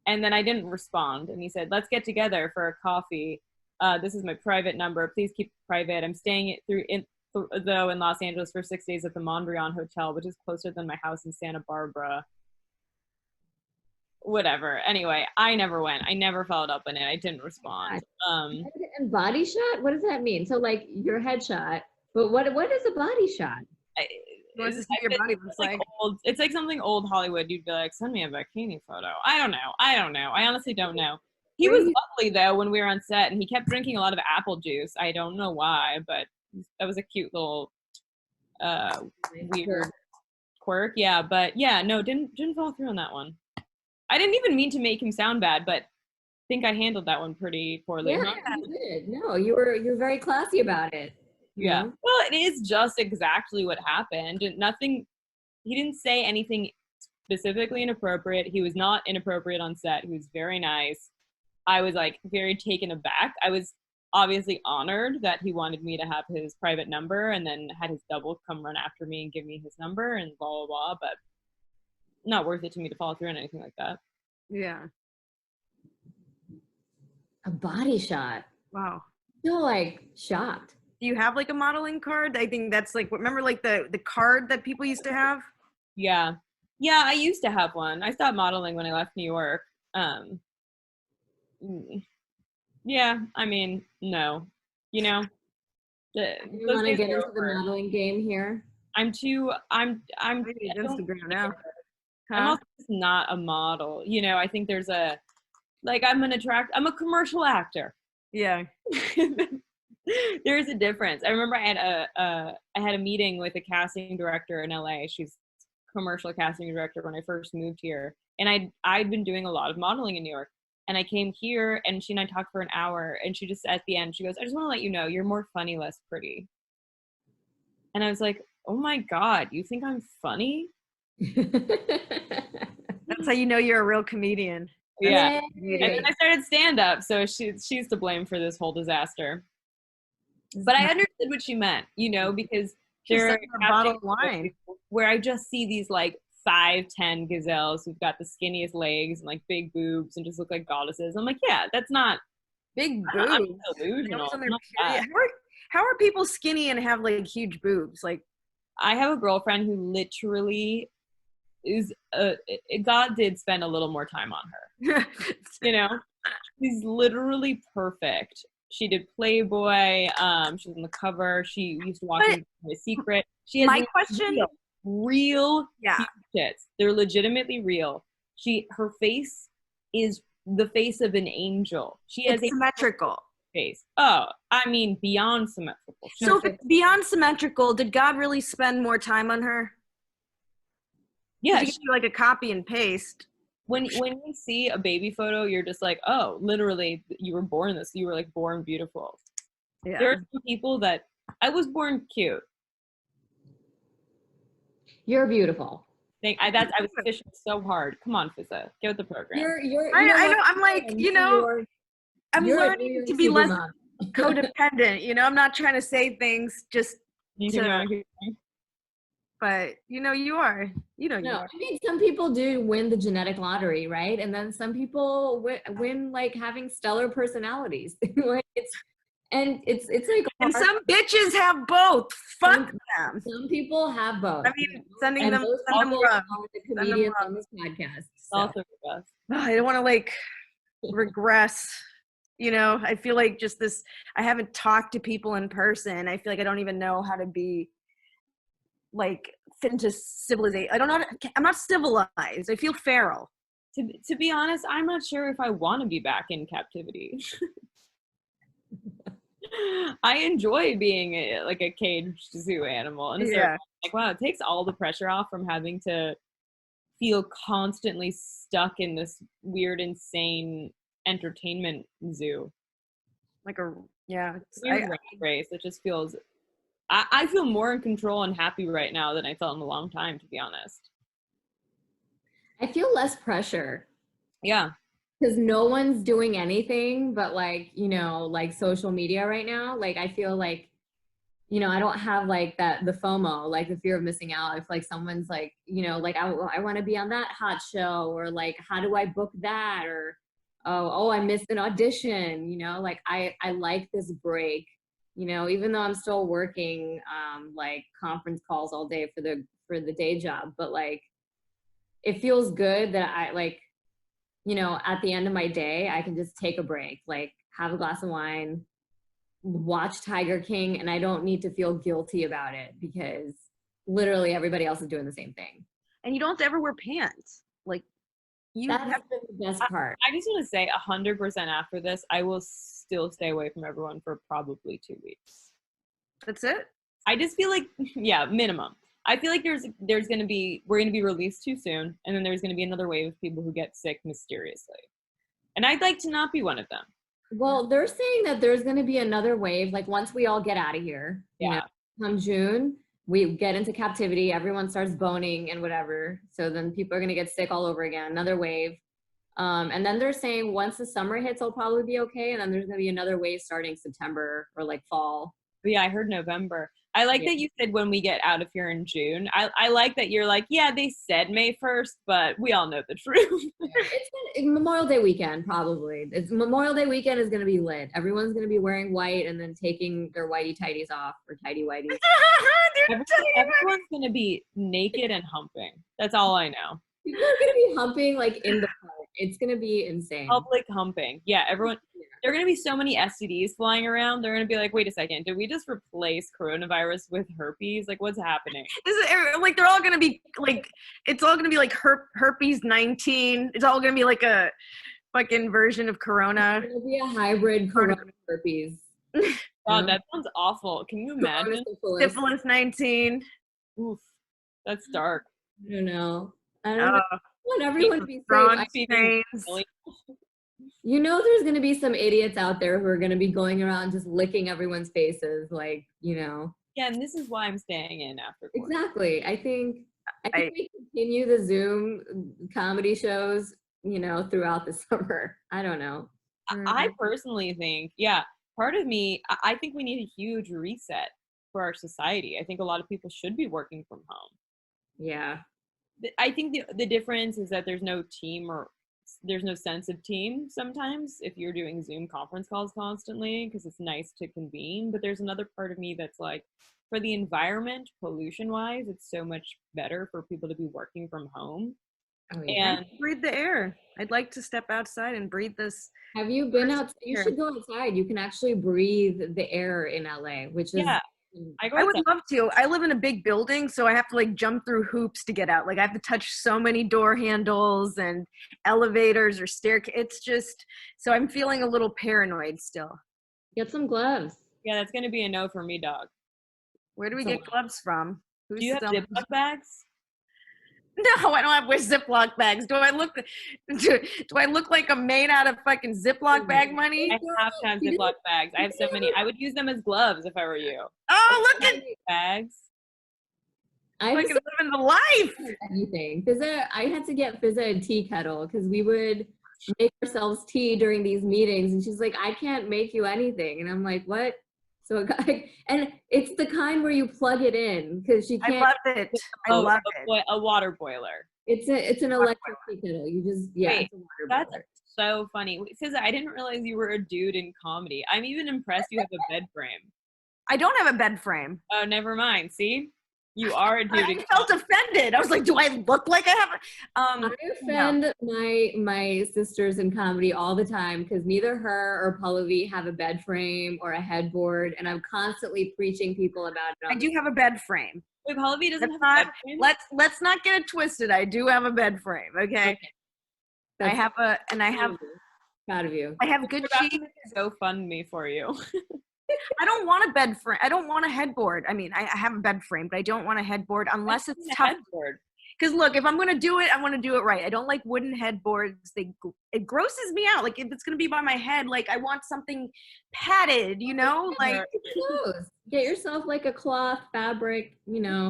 And then I didn't respond. And he said, let's get together for a coffee. This is my private number. Please keep it private. I'm staying in Los Angeles for 6 days at the Mondrian Hotel, which is closer than my house in Santa Barbara. Whatever. Anyway, I never went. I never followed up on it. I didn't respond. And body shot? What does that mean? So like your headshot, but what is a body shot? He wants to see your body looks like. It's like something old Hollywood. You'd be like, send me a bikini photo. I don't know. I honestly don't know. He was lovely though when we were on set, and he kept drinking a lot of apple juice. I don't know why, but that was a cute little weird quirk. Yeah, but yeah, no, didn't follow through on that one. I didn't even mean to make him sound bad, but I think I handled that one pretty poorly. Yeah, you did. No, you're very classy about it. Yeah. Well, it is just exactly what happened. He didn't say anything specifically inappropriate. He was not inappropriate on set. He was very nice. I was like very taken aback. I was obviously honored that he wanted me to have his private number and then had his double come run after me and give me his number and blah, blah, blah, but not worth it to me to follow through on anything like that. Yeah. A body shot. Wow. I feel like shocked. Do you have like a modeling card? I think that's like, remember like the card that people used to have? Yeah. Yeah, I used to have one. I stopped modeling when I left New York. Yeah, I mean, no. You know, You want to get into the modeling game here? I'm Instagram now. I'm also just not a model. You know, I think there's a, like, I'm a commercial actor. Yeah. There's a difference. I remember I had a meeting with a casting director in LA. She's commercial casting director when I first moved here. And I'd been doing a lot of modeling in New York. And I came here and she and I talked for an hour and she just, at the end, she goes, I just want to let you know, you're more funny, less pretty. And I was like, oh my God, you think I'm funny? That's how you know you're a real comedian. Yeah. And then I started stand-up, so she's to blame for this whole disaster. But I understood what she meant, you know, because there are a bottle of wine where I just see these like 5'10" gazelles who've got the skinniest legs and like big boobs and just look like goddesses. I'm like, yeah, that's not big I'm boobs. delusional. How are people skinny and have like huge boobs? Like, I have a girlfriend who literally is God did spend a little more time on her. You know, she's literally perfect. She did Playboy. She was on the cover. She used to walk in The Secret. She has my question, real tits. They're legitimately real. Her face is the face of an angel. She has symmetrical face. Oh, I mean, beyond symmetrical. So if it's beyond symmetrical, did God really spend more time on her? Yeah, she like a copy and paste. When you see a baby photo, you're just like, oh, literally, you were born this. You were like born beautiful. Yeah. There are some people that I was born cute. You're beautiful. I was fishing so hard. Come on, Fizza, get with the program. I know. I'm like, you know, I'm learning to be less codependent. You know, I'm not trying to say things just to. But you know, you are. You know, you are. I mean, some people do win the genetic lottery, right? And then some people win like having stellar personalities. Like it's like. And some bitches have both. Fuck them. Some people have both. I mean, sending them love. The comedians on this podcast. So. I don't want to like regress. You know, I feel like just this. I haven't talked to people in person. I feel like I don't even know how to be. Like fit into civilization. I'm not civilized. I feel feral. To be honest, I'm not sure if I want to be back in captivity. I enjoy being a caged zoo animal. And like, wow, it takes all the pressure off from having to feel constantly stuck in this weird, insane entertainment zoo. Like a race. It just feels I feel more in control and happy right now than I felt in a long time, to be honest. I feel less pressure. Yeah. Because no one's doing anything but like, you know, like social media right now. Like, I feel like, you know, I don't have like the FOMO, like the fear of missing out. If like someone's like, you know, like I want to be on that hot show, or like, how do I book that? Or, oh, I missed an audition, you know, like I like this break. You know, even though I'm still working like conference calls all day for the day job, but like it feels good that I like, you know, at the end of my day, I can just take a break, like have a glass of wine, watch Tiger King, and I don't need to feel guilty about it because literally everybody else is doing the same thing. And you don't have to ever wear pants. Like that's been the best part. I just want to say 100% after this, I will still stay away from everyone for probably 2 weeks. That's it? I just feel like, yeah, minimum. I feel like we're going to be released too soon. And then there's going to be another wave of people who get sick mysteriously. And I'd like to not be one of them. Well, they're saying that there's going to be another wave. Like once we all get out of here, you know, come June, we get into captivity, everyone starts boning and whatever. So then people are gonna get sick all over again, another wave. And then they're saying once the summer hits, I'll probably be okay. And then there's gonna be another wave starting September or like fall. But yeah, I heard November. I like that you said when we get out of here in June. I like that you're like, yeah, they said May 1st, but we all know the truth. It's Memorial Day weekend, probably. It's Memorial Day weekend is going to be lit. Everyone's going to be wearing white and then taking their whitey tighties off or tidy whities. Everyone's going to be naked and humping. That's all I know. People are going to be humping like in the park. It's going to be insane. Public humping. Yeah, everyone. There are going to be so many STDs flying around. They're going to be like, wait a second, did we just replace coronavirus with herpes? Like, what's happening? This is like they're all going to be like, it's all going to be like herpes 19. It's all going to be like a fucking version of corona. It'll be a hybrid corona herpes. God, that sounds awful. Can you imagine? Syphilis 19. Oof, that's dark. I don't know. I want everyone to be safe. You know, there's going to be some idiots out there who are going to be going around just licking everyone's faces, like, you know. Yeah, and this is why I'm staying in after. Exactly. I think we continue the Zoom comedy shows, you know, throughout the summer. I don't know. I personally think, yeah, part of me, I think we need a huge reset for our society. I think a lot of people should be working from home. Yeah. I think the difference is that there's no team or there's no sense of team sometimes if you're doing Zoom conference calls constantly, because it's nice to convene. But there's another part of me that's like, for the environment, pollution wise, it's so much better for people to be working from home. Oh, yeah. And breathe the air. I'd like to step outside and breathe this. Have you been out? You should go outside. You can actually breathe the air in LA, which is. Yeah. I would love to. I live in a big building, so I have to like jump through hoops to get out. Like I have to touch so many door handles and elevators or staircase. It's just, so I'm feeling a little paranoid still. Get some gloves. Yeah, that's going to be a no for me, dog. Where do we get gloves from? Do you have Ziploc bags? No, I don't have Ziploc bags. Do I look like I'm made out of fucking Ziploc bag money? I have to have Ziploc bags. I have so many. I would use them as gloves if I were you. Oh, look at bags. I fucking living the life. Anything. Fizza, I had to get Fizza a tea kettle because we would make ourselves tea during these meetings, and she's like, "I can't make you anything," and I'm like, "What?" So, and it's the kind where you plug it in because she can't. I love it. I love it. A water boiler. It's an electric tea kettle. You just Wait, it's a water that's boiler. So funny. Fizza, I didn't realize you were a dude in comedy. I'm even impressed you have a bed frame. I don't have a bed frame. Oh, never mind. See, you are a dude. I felt offended. I was like, do I look like I have? I offend my sisters in comedy all the time because neither her or Pallavi have a bed frame or a headboard, and I'm constantly preaching people about it. I do have a bed frame. Wait, Pallavi doesn't have a bed frame? Let's not get it twisted. I do have a bed frame. Okay. I have proud of you. I have good sheets. GoFundMe for you. I don't want a bed frame. I don't want a headboard. I mean, I have a bed frame, but I don't want a headboard unless it's tough. Because look, if I'm going to do it, I want to do it right. I don't like wooden headboards. It grosses me out. Like if it's going to be by my head, like I want something padded, you know, like get yourself like a cloth fabric, you know,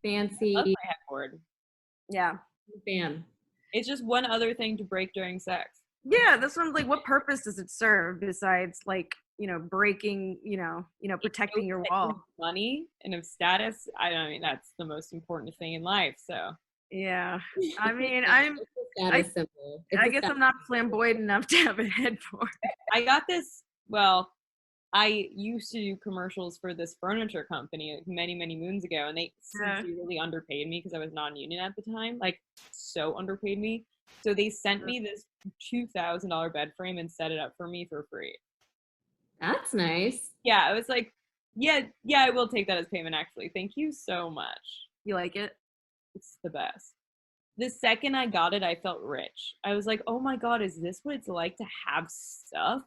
fancy. I love my headboard. Yeah. Fan. It's just one other thing to break during sex. Yeah, this one's like, what purpose does it serve besides like, you know, breaking, you know, protecting your wall? Money and of status. I mean, that's the most important thing in life. So yeah, I mean, I guess I'm not flamboyant enough to have a headboard. I got this. Well, I used to do commercials for this furniture company like many moons ago, and they really underpaid me because I was non-union at the time. Like, so underpaid me. So they sent me this $2,000 bed frame and set it up for me for free. That's nice. Yeah, I was like, yeah, I will take that as payment, actually. Thank you so much. You like it? It's the best. The second I got it, I felt rich. I was like, oh my God, is this what it's like to have stuff?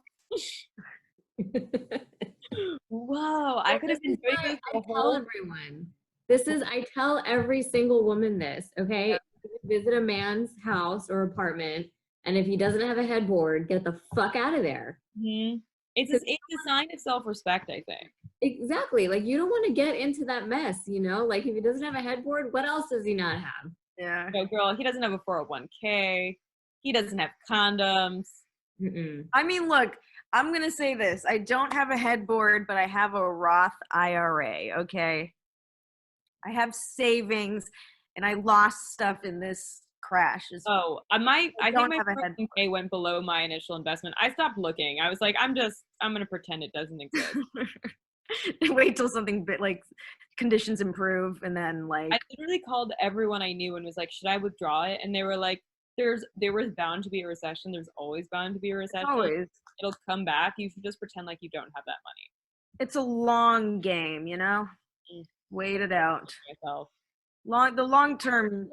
Whoa, I could have been doing this the whole. Everyone. I tell every single woman this, okay? Yeah. Visit a man's house or apartment, and if he doesn't have a headboard, get the fuck out of there. Mm-hmm. It's a sign of self-respect, I think. Exactly. Like you don't want to get into that mess, you know? Like if he doesn't have a headboard, what else does he not have? Yeah. No, girl, he doesn't have a 401k. He doesn't have condoms. Mm-mm. I mean, look, I'm gonna say this. I don't have a headboard, but I have a Roth IRA, okay? I have savings and I lost stuff in this crash. Oh, I think don't my have a headboard. 401k went below my initial investment. I stopped looking. I was like, I'm gonna pretend it doesn't exist. Wait till something bit like conditions improve and then like I literally called everyone I knew and was like, should I withdraw it? And they were like, there was bound to be a recession. There's always bound to be a recession. always. It'll come back. You should just pretend like you don't have that money. It's a long game, you know? Mm. Wait it out. Myself. The long term,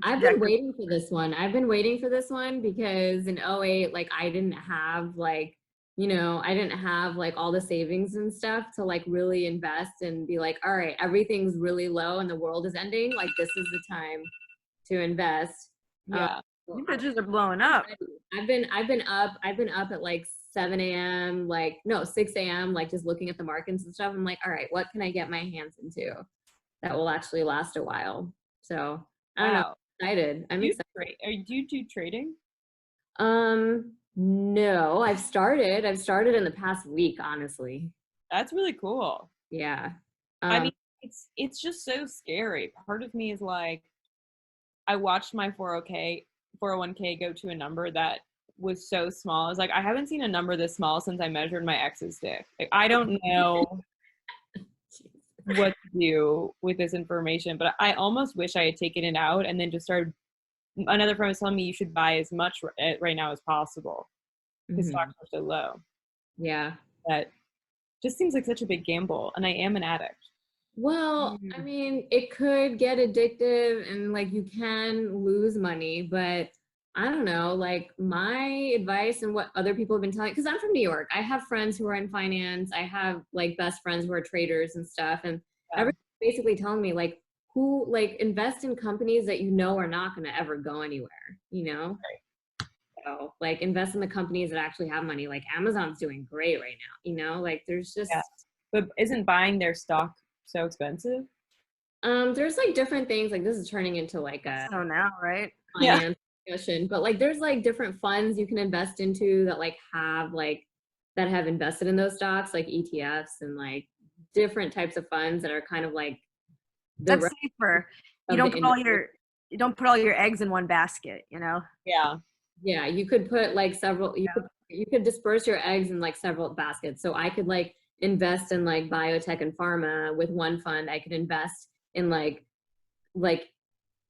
I've been waiting for this one. I've been waiting for this one because in '08, like I didn't have like, I didn't have like all the savings and stuff to like really invest and be like, all right, everything's really low and the world is ending. Like this is the time to invest. Yeah. You bitches are blowing up. I've been up at like 7 a.m., like no, 6 a.m., like just looking at the markets and stuff. I'm like, all right, what can I get my hands into that will actually last a while? So I don't know. Wow. I'm excited. I'm excited. Do you do trading? No, I've started in the past week, honestly. That's really cool. Yeah. I mean, it's just so scary. Part of me is like, I watched my 401k go to a number that was so small. I was like, I haven't seen a number this small since I measured my ex's dick. Like, I don't know what to do with this information, but I almost wish I had taken it out and then just started. Another friend was telling me you should buy as much right now as possible because stocks are so low. Yeah. That just seems like such a big gamble, and I am an addict. Well, I mean, it could get addictive and like you can lose money, but I don't know, like my advice and what other people have been telling, because I'm from New York. I have friends who are in finance. I have like best friends who are traders and stuff. And everyone's basically telling me like who like invest in companies that you know are not going to ever go anywhere, Right. So like invest in the companies that actually have money. Like Amazon's doing great right now, like there's just. Yeah. But isn't buying their stock so expensive? There's like different things, like this is turning into like a So now, right? finance discussion, but like there's like different funds you can invest into that like have like that have invested in those stocks, like ETFs and like different types of funds that are kind of like That's safer. You don't put all your eggs in one basket, Yeah. You could put like several you could disperse your eggs in like several baskets. So I could like invest in like biotech and pharma with one fund. I could invest in like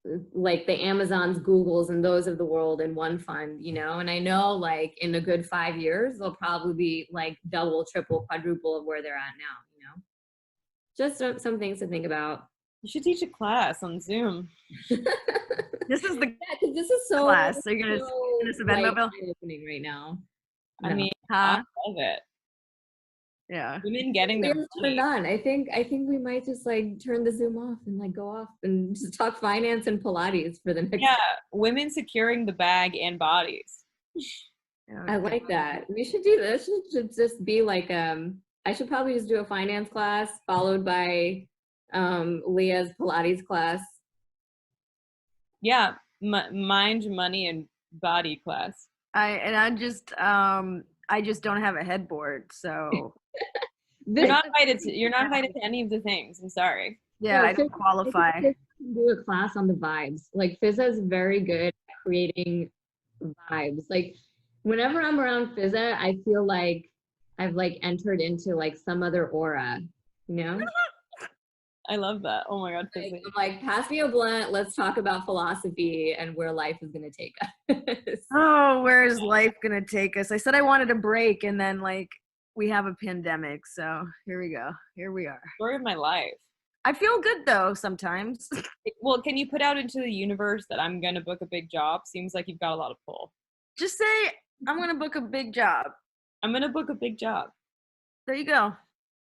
the Amazons, Googles, and those of the world in one fund, and I know like in a good 5 years, they'll probably be like double, triple, quadruple of where they're at now, just some things to think about. You should teach a class on Zoom. This is the because this is so class. So you're gonna send us a Venmo bill? Opening right now. I mean, I love it. Yeah. Women getting their turned on. I think we might just like turn the Zoom off and like go off and just talk finance and Pilates for the next. Yeah, women securing the bag and bodies. I like that. We should do this. It should just be like I should probably just do a finance class followed by Leah's Pilates class. Yeah, mind, money, and body class. I just don't have a headboard, so you're not invited to any of the things. I'm sorry. Yeah, I don't qualify. I can do a class on the vibes. Like Fizza is very good at creating vibes. Like whenever I'm around Fizza, I feel like I've like entered into like some other aura, I love that. Oh my God. I'm like, pass me a blunt. Let's talk about philosophy and where life is going to take us. Oh, where is life going to take us? I said I wanted a break, and then like we have a pandemic. So here we go. Here we are. Story of my life. I feel good though sometimes. Well, can you put out into the universe that I'm going to book a big job? Seems like you've got a lot of pull. Just say, I'm going to book a big job. I'm going to book a big job. There you go.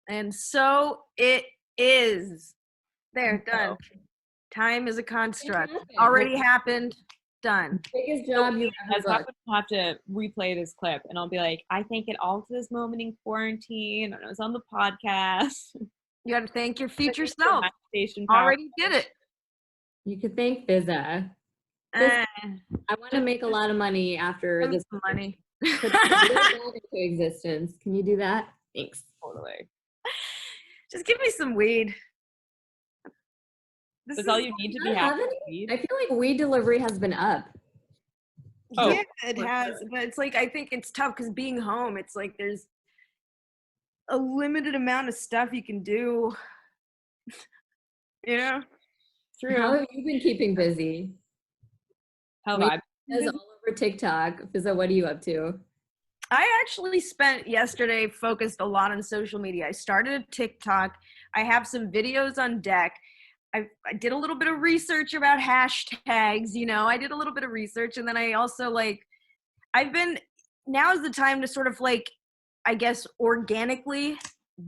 And so it is. There, done. Time is a construct. Already happened. Done. Biggest job you've ever As booked. I'll have to replay this clip, and I'll be like, I think it all to this moment in quarantine, and I was on the podcast. You got to thank your future self. Station power. Already did it. You could thank Fizza. Eh, I want to make a lot of money after give me this some money. put that into existence. Can you do that? Thanks. Totally. Just give me some weed. This That's is- all you need to be I happy. I feel like weed delivery has been up. Oh, yeah, it for has, sure. but it's like I think it's tough because being home, it's like there's a limited amount of stuff you can do. You know, True. How have you been keeping busy? How Wait, vibe. Fizza all over TikTok. Fizza, what are you up to? I actually spent yesterday focused a lot on social media. I started a TikTok. I have some videos on deck. I did a little bit of research about hashtags, you know, I did a little bit of research, and then I also now's the time to sort of like, I guess, organically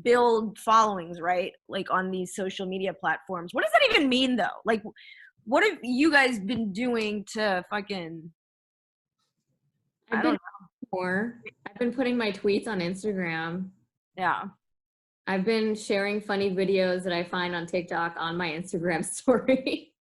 build followings, right? Like on these social media platforms. What does that even mean though? Like, what have you guys been doing to fucking, I don't know. I've been putting my tweets on Instagram. Yeah. I've been sharing funny videos that I find on TikTok on my Instagram story.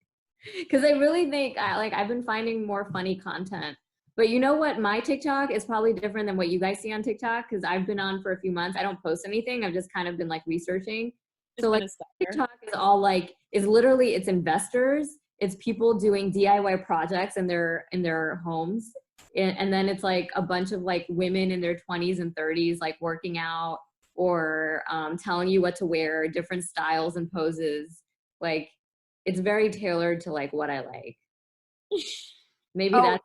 Because I really think I've been finding more funny content. But you know what? My TikTok is probably different than what you guys see on TikTok because I've been on for a few months. I don't post anything. I've just kind of been like researching. So like TikTok is all like is literally it's investors, it's people doing DIY projects in their homes. And then it's like a bunch of like women in their 20s and 30s like working out or telling you what to wear, different styles and poses. Like it's very tailored to like what I like. Maybe that's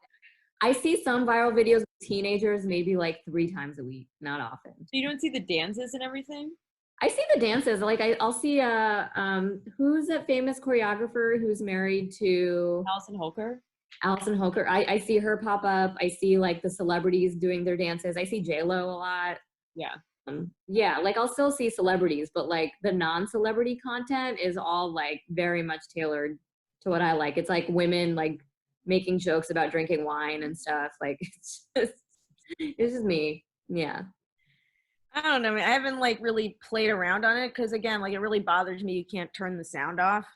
I see some viral videos of teenagers maybe like 3 times a week, not often. So you don't see the dances and everything? I see the dances. Like I'll see who's that famous choreographer who's married to Allison Holker? Allison Holker. I see her pop up. I see like the celebrities doing their dances. I see J-Lo a lot. Yeah. Yeah, like I'll still see celebrities, but like the non-celebrity content is all like very much tailored to what I like. It's like women like making jokes about drinking wine and stuff. Like it's just me. Yeah. I don't know. I haven't like really played around on it because again, like it really bothers me. You can't turn the sound off.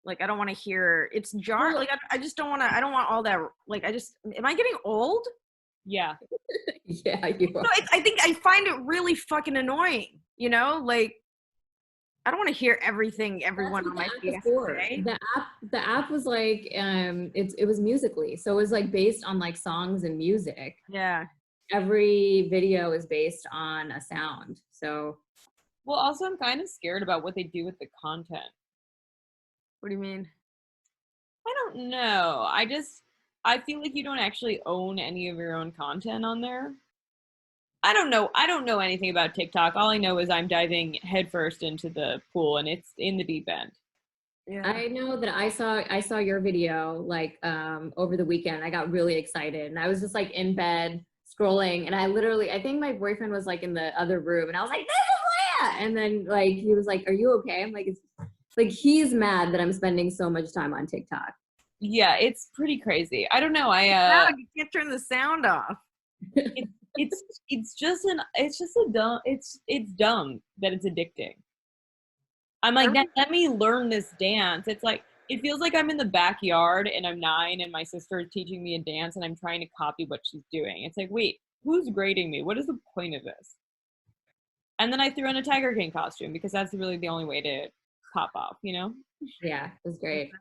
Like I don't want to hear it's jar. Like I just don't want to. I don't want all that. Like am I getting old? Yeah. Yeah, you are. No, I think I find it really fucking annoying. You know, like I don't want to hear everything everyone on my feed has to say. The app was like it was Musically, so it was like based on like songs and music. Yeah. Every video is based on a sound. So Well, also I'm kind of scared about what they do with the content. What do you mean? I don't know. I feel like you don't actually own any of your own content on there. I don't know. I don't know anything about TikTok. All I know is I'm diving headfirst into the pool and it's in the deep end. Yeah. I know that I saw your video like over the weekend. I got really excited and I was just like in bed scrolling and I think my boyfriend was like in the other room and I was like, this is Leah! And then like he was like, are you okay? I'm like, it's like he's mad that I'm spending so much time on TikTok. Yeah, it's pretty crazy. I don't know. No, you can't turn the sound off. It's dumb that it's addicting. I'm like, let me learn this dance. It's like it feels like I'm in the backyard and I'm 9 and my sister is teaching me a dance and I'm trying to copy what she's doing. It's like, wait, who's grading me? What is the point of this? And then I threw in a Tiger King costume because that's really the only way to pop off, you know? Yeah, it was great.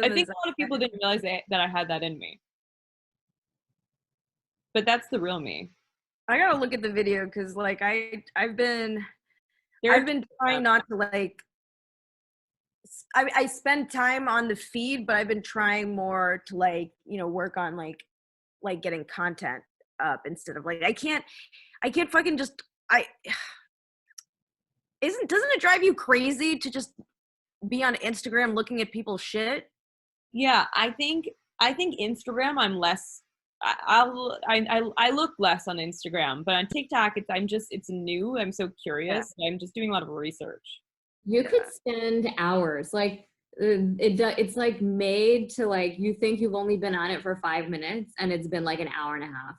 I think a lot of people didn't realize that I had that in me. But that's the real me. I gotta look at the video because like I've been trying not to like I spend time on the feed, but I've been trying more to like, you know, work on like getting content up instead of like I can't fucking just doesn't it drive you crazy to just be on Instagram looking at people's shit? Yeah, I think Instagram I'm less I look less on Instagram, but on TikTok it's new. I'm so curious. Yeah. I'm just doing a lot of research. You could spend hours. Like It's like made to like, you think you've only been on it for 5 minutes and it's been like an hour and a half.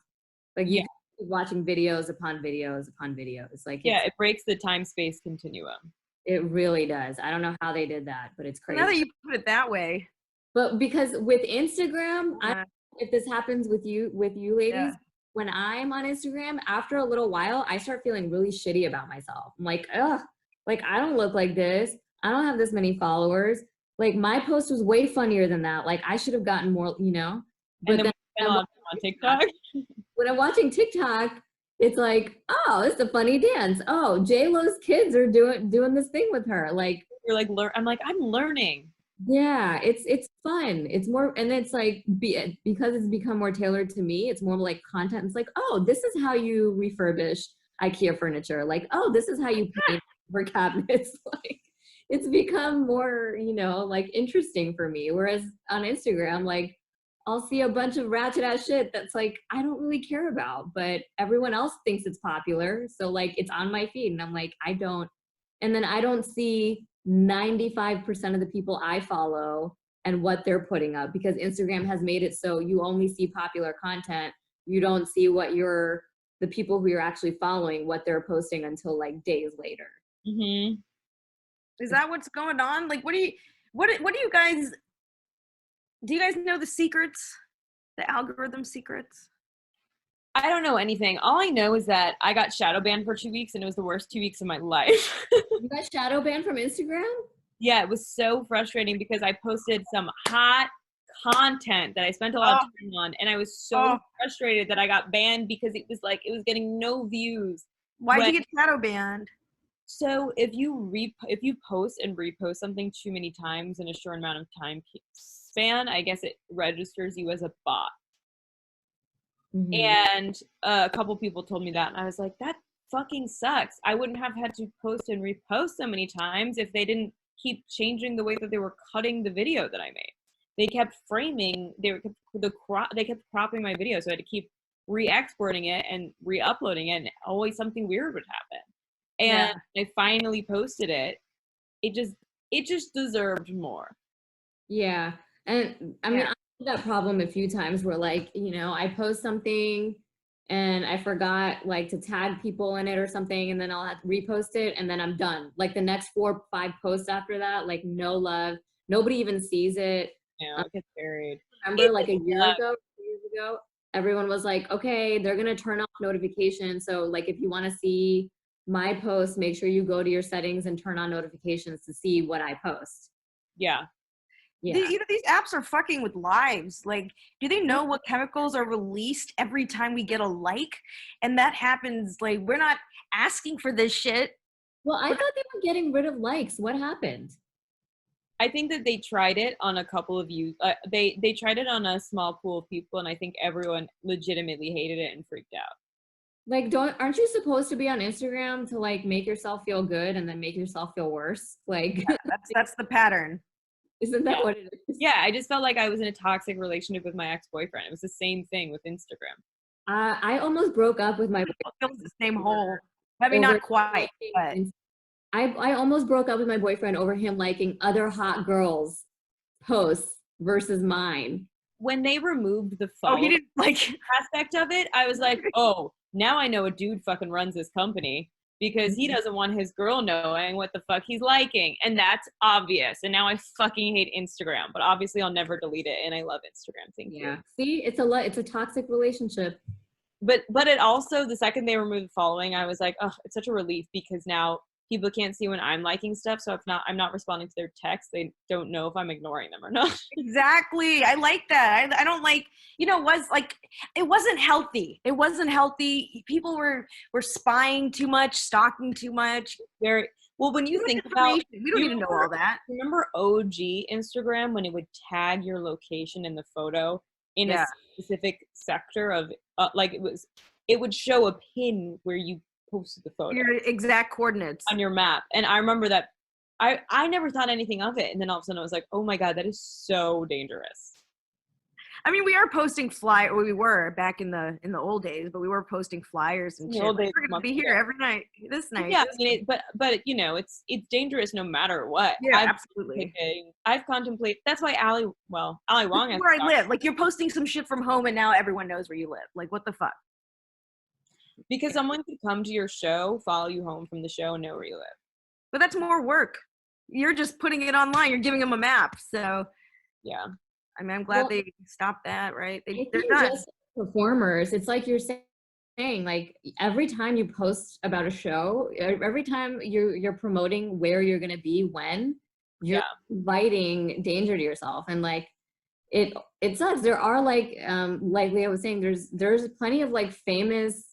Like you Yeah. keep watching videos upon videos upon videos. Like Yeah, it breaks the time-space continuum. it really does. I don't know how they did that, but it's crazy. Now that you put it that way. But because with Instagram, I don't Uh, know if this happens with you ladies, Yeah. when I'm on Instagram, after a little while, I start feeling really shitty about myself. I'm like, ugh, like I don't look like this. I don't have this many followers. Like my post was way funnier than that. Like I should have gotten more, you know. But And then then we spend a lot of time on TikTok. when I'm watching TikTok, it's like, oh, it's a funny dance. Oh, J-Lo's kids are doing this thing with her. Like, You're like, I'm like, I'm learning. yeah, it's fun. It's more, and it's like because it's become more tailored to me. It's more like content. It's like, oh, this is how you refurbish IKEA furniture. Like, oh, this is how you paint for cabinets. Like, it's become more, you know, like interesting for me. Whereas on Instagram, like, I'll see a bunch of ratchet ass shit that's like I don't really care about, but everyone else thinks it's popular. So like it's on my feed, and I'm like, I don't, and then I don't see 95% of the people I follow and what they're putting up because Instagram has made it so you only see popular content. You don't see what the people who you're actually following, what they're posting until like days later. Mm-hmm. Is that what's going on? Like, what do you guys? Do you guys know the secrets? The algorithm secrets? I don't know anything. All I know is that I got shadow banned for 2 weeks and it was the worst 2 weeks of my life. You got shadow banned from Instagram? Yeah, it was so frustrating because I posted some hot content that I spent a lot of time on, and I was so frustrated that I got banned because it was getting no views. Why'd you get shadow banned? So if you post and repost something too many times in a short amount of time span, I guess it registers you as a bot. Mm-hmm. And a couple people told me that, and I was like, that fucking sucks. I wouldn't have had to post and repost so many times if they didn't keep changing the way that they were cutting the video that I made. They kept framing, they kept cropping my video, so I had to keep re-exporting it and re-uploading it, and always something weird would happen. And I finally posted it. It just deserved more. Yeah. And I mean, I had that problem a few times where like, you know, I post something and I forgot like to tag people in it or something, and then I'll have to repost it and then I'm done. Like the next 4 or 5 posts after that, like no love. Nobody even sees it. Yeah, it gets buried. Remember like a year ago, 2 years ago, everyone was like, okay, they're going to turn off notifications. So like if you want to see my post, make sure you go to your settings and turn on notifications to see what I post. Yeah. Yeah. You know, these apps are fucking with lives. Like, do they know what chemicals are released every time we get a like? And that happens, like, we're not asking for this shit. Well, I thought they were getting rid of likes. What happened? I think that they tried it on a couple of they tried it on a small pool of people, and I think everyone legitimately hated it and freaked out. Like, aren't you supposed to be on Instagram to like make yourself feel good and then make yourself feel worse? Like, That's the pattern. isn't that what it is? Yeah, I just felt like I was in a toxic relationship with my ex-boyfriend. It was the same thing with Instagram. I almost broke up with my boyfriend. It's the same hole. I mean, not quite, but I almost broke up with my boyfriend over him liking other hot girls' posts versus mine. When they removed the phone he didn't like aspect of it, I was like, oh, now I know a dude fucking runs this company, because he doesn't want his girl knowing what the fuck he's liking. And that's obvious. And now I fucking hate Instagram, but obviously I'll never delete it. And I love Instagram. Thank you. See, it's a toxic relationship. But it also, the second they removed the following, I was like, oh, it's such a relief, because now people can't see when I'm liking stuff. So if I'm not responding to their texts, they don't know if I'm ignoring them or not. Exactly. I like that. I don't like, you know, it wasn't healthy. It wasn't healthy. People were spying too much, stalking too much. Well, when you think about, we don't even know all that. Remember OG Instagram, when it would tag your location in the photo in a specific sector of, it would show a pin where you posted the photo, your exact coordinates on your map. And I remember that I never thought anything of it, and then all of a sudden I was like, oh my god, that is so dangerous. I mean, we are posting we were back in the old days, but we were posting flyers and In the shit. old Like, days, we're gonna be months here ago. every night, this night. Yeah, this I mean, but you know, it's dangerous no matter what. Yeah, absolutely. I've contemplated. That's why Ali Wong This is has where I live. Like, you're posting some shit from home, and now everyone knows where you live. Like, what the fuck? because someone could come to your show, follow you home from the show, and know where you live. But that's more work. You're just putting it online. You're giving them a map. So, Yeah. I mean, I'm glad Well, they stopped that, right? I They're think done. just performers, it's like you're saying, like every time you post about a show, every time you're promoting where you're gonna be when, you're inviting danger to yourself, and like it sucks. There are like Leah was saying, there's plenty of like famous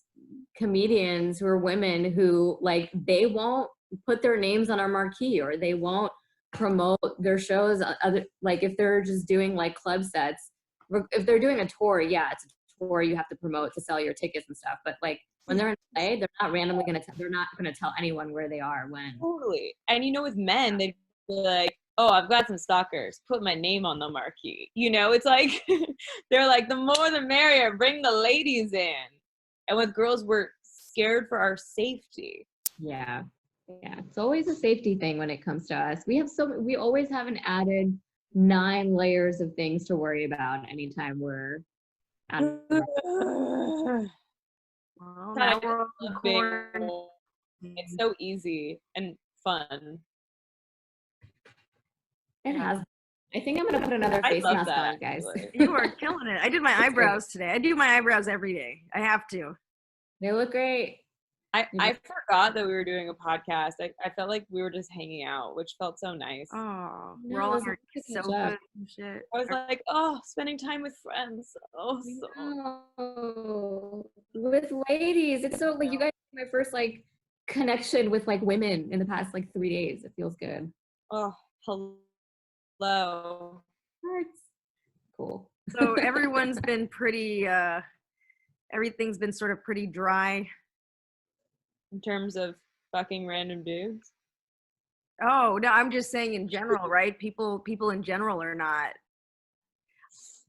comedians who are women who like they won't put their names on our marquee, or they won't promote their shows other, like if they're just doing like club sets. If they're doing a tour, yeah, it's a tour you have to promote to sell your tickets and stuff, but like when they're in LA, they're not randomly they're not gonna tell anyone where they are when. Totally. And you know, with men, they'd be like, oh, I've got some stalkers, put my name on the marquee. You know, it's like they're like, the more the merrier, bring the ladies in. And with girls, we're scared for our safety. Yeah, it's always a safety thing when it comes to us. We always have an added 9 layers of things to worry about anytime we're out. Well, now we're all quarantined. It's so easy and fun. It has. I think I'm gonna put another I face love mask that, on, guys. actually. You are killing it. I did my eyebrows today. I do my eyebrows every day. I have to. They look great. I forgot that we were doing a podcast. I felt like we were just hanging out, which felt so nice. Oh, No, we're all on it's our nice to catch sofas up. and shit. I was like, oh, spending time with friends. Oh, so No. With ladies, it's so like you guys are my first like connection with like women in the past like 3 days. It feels good. oh, hello. Hearts. Cool. So everyone's been pretty everything's been sort of pretty dry. In terms of fucking random dudes. Oh, no, I'm just saying in general, right? People in general are not.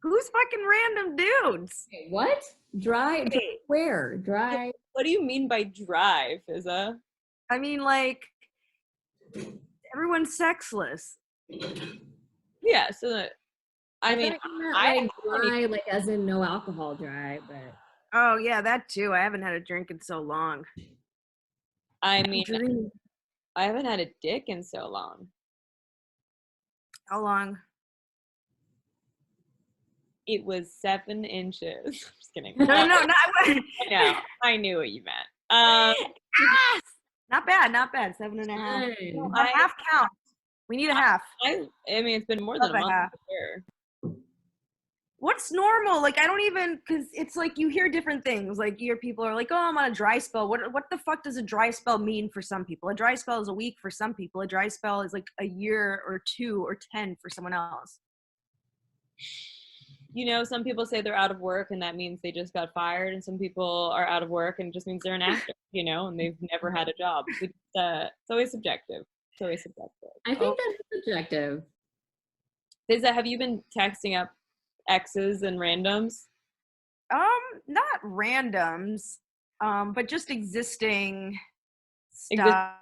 Who's fucking random dudes? Wait, what? Dry? Wait. Where? Dry? What do you mean by dry, Fizza? I mean, like, everyone's sexless. Yeah, so that, I mean, thought you meant, like dry, like as in no alcohol dry, but Oh, yeah, that too. I haven't had a drink in so long. I haven't had a dick in so long. How long? It was 7 inches. I'm just kidding. No, not I knew what you meant. Yes! Not bad. 7.5. Dang. A half count. We need a half. I mean, it's been more than a Love a month half. for sure. What's normal? Like, I don't even, because it's like you hear different things. Like, you hear people are like, oh, I'm on a dry spell. What the fuck does a dry spell mean for some people? A dry spell is a week for some people. A dry spell is like a year or 2 or 10 for someone else. You know, some people say they're out of work and that means they just got fired, and some people are out of work and it just means they're an actor, you know, and they've never had a job. It's always subjective. I think that's subjective. Fizza, have you been texting up exes and randoms? Not randoms, but just existing stuff.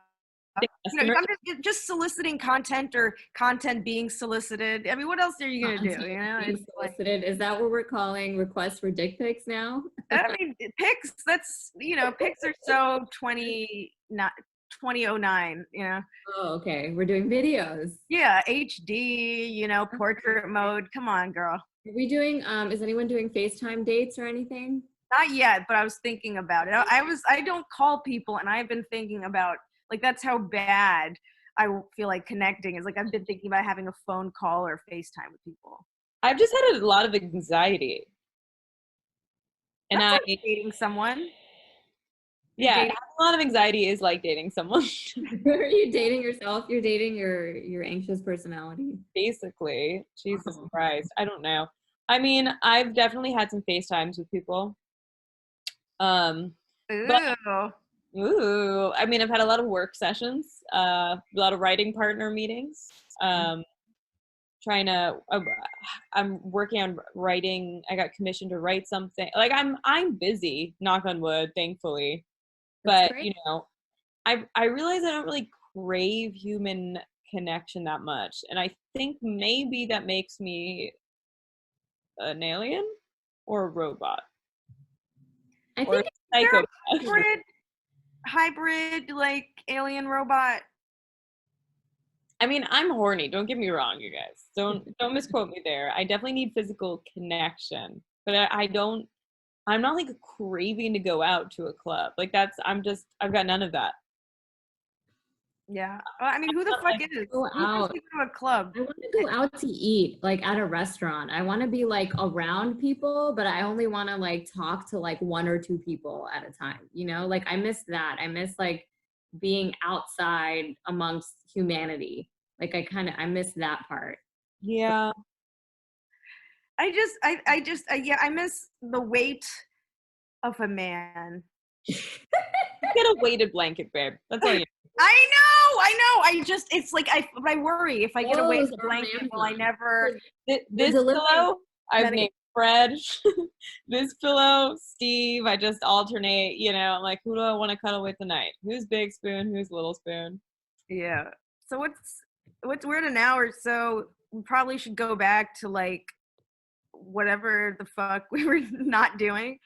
You know, I'm just soliciting content or content being solicited. I mean, what else are you gonna do? You know, Being solicited. Is that what we're calling requests for dick pics now? I mean, pics. That's, you know, pics are so 2009. You know. Oh, okay. We're doing videos. Yeah, HD. You know, portrait mode. Come on, girl. Are we doing? Is anyone doing FaceTime dates or anything? Not yet, but I was thinking about it. I don't call people, and I've been thinking about, like, that's how bad I feel like connecting is. Like, I've been thinking about having a phone call or FaceTime with people. I've just had a lot of anxiety. And That's like dating someone. Having a lot of anxiety is like dating someone. Are you dating yourself? You're dating your anxious personality. Basically. Jesus Christ. I don't know. I mean, I've definitely had some FaceTimes with people. Ooh. Ooh. I mean, I've had a lot of work sessions, a lot of writing partner meetings. trying to I'm working on writing. I got commissioned to write something. Like I'm busy, knock on wood, thankfully. That's But great. I realize I don't really crave human connection that much, and I think maybe that makes me an alien or a robot I or a think You're a psychopath. hybrid, like alien robot. I mean, I'm horny. Don't get me wrong, you guys. Don't misquote me there. I definitely need physical connection, but I don't. I'm not like craving to go out to a club. Like I've got none of that. Yeah. I mean, who the not fuck like is? go Who wants out. to go to a club? I want to go out to eat, like at a restaurant. I want to be like around people, but I only want to like talk to like one or two people at a time. You know, like I miss that. I miss like being outside amongst humanity. Like I miss that part. Yeah, Yeah, I miss the weight of a man. get a weighted blanket, babe. That's all you. It's like I worry if I get a Those weighted are on blanket, will I Amazon. never This delivering pillow, I've medic- named Fred. This pillow, Steve. I just alternate. You know, I'm like, who do I want to cuddle with tonight? Who's big spoon? Who's little spoon? Yeah. So we're at an hour, so we probably should go back to like whatever the fuck we were not doing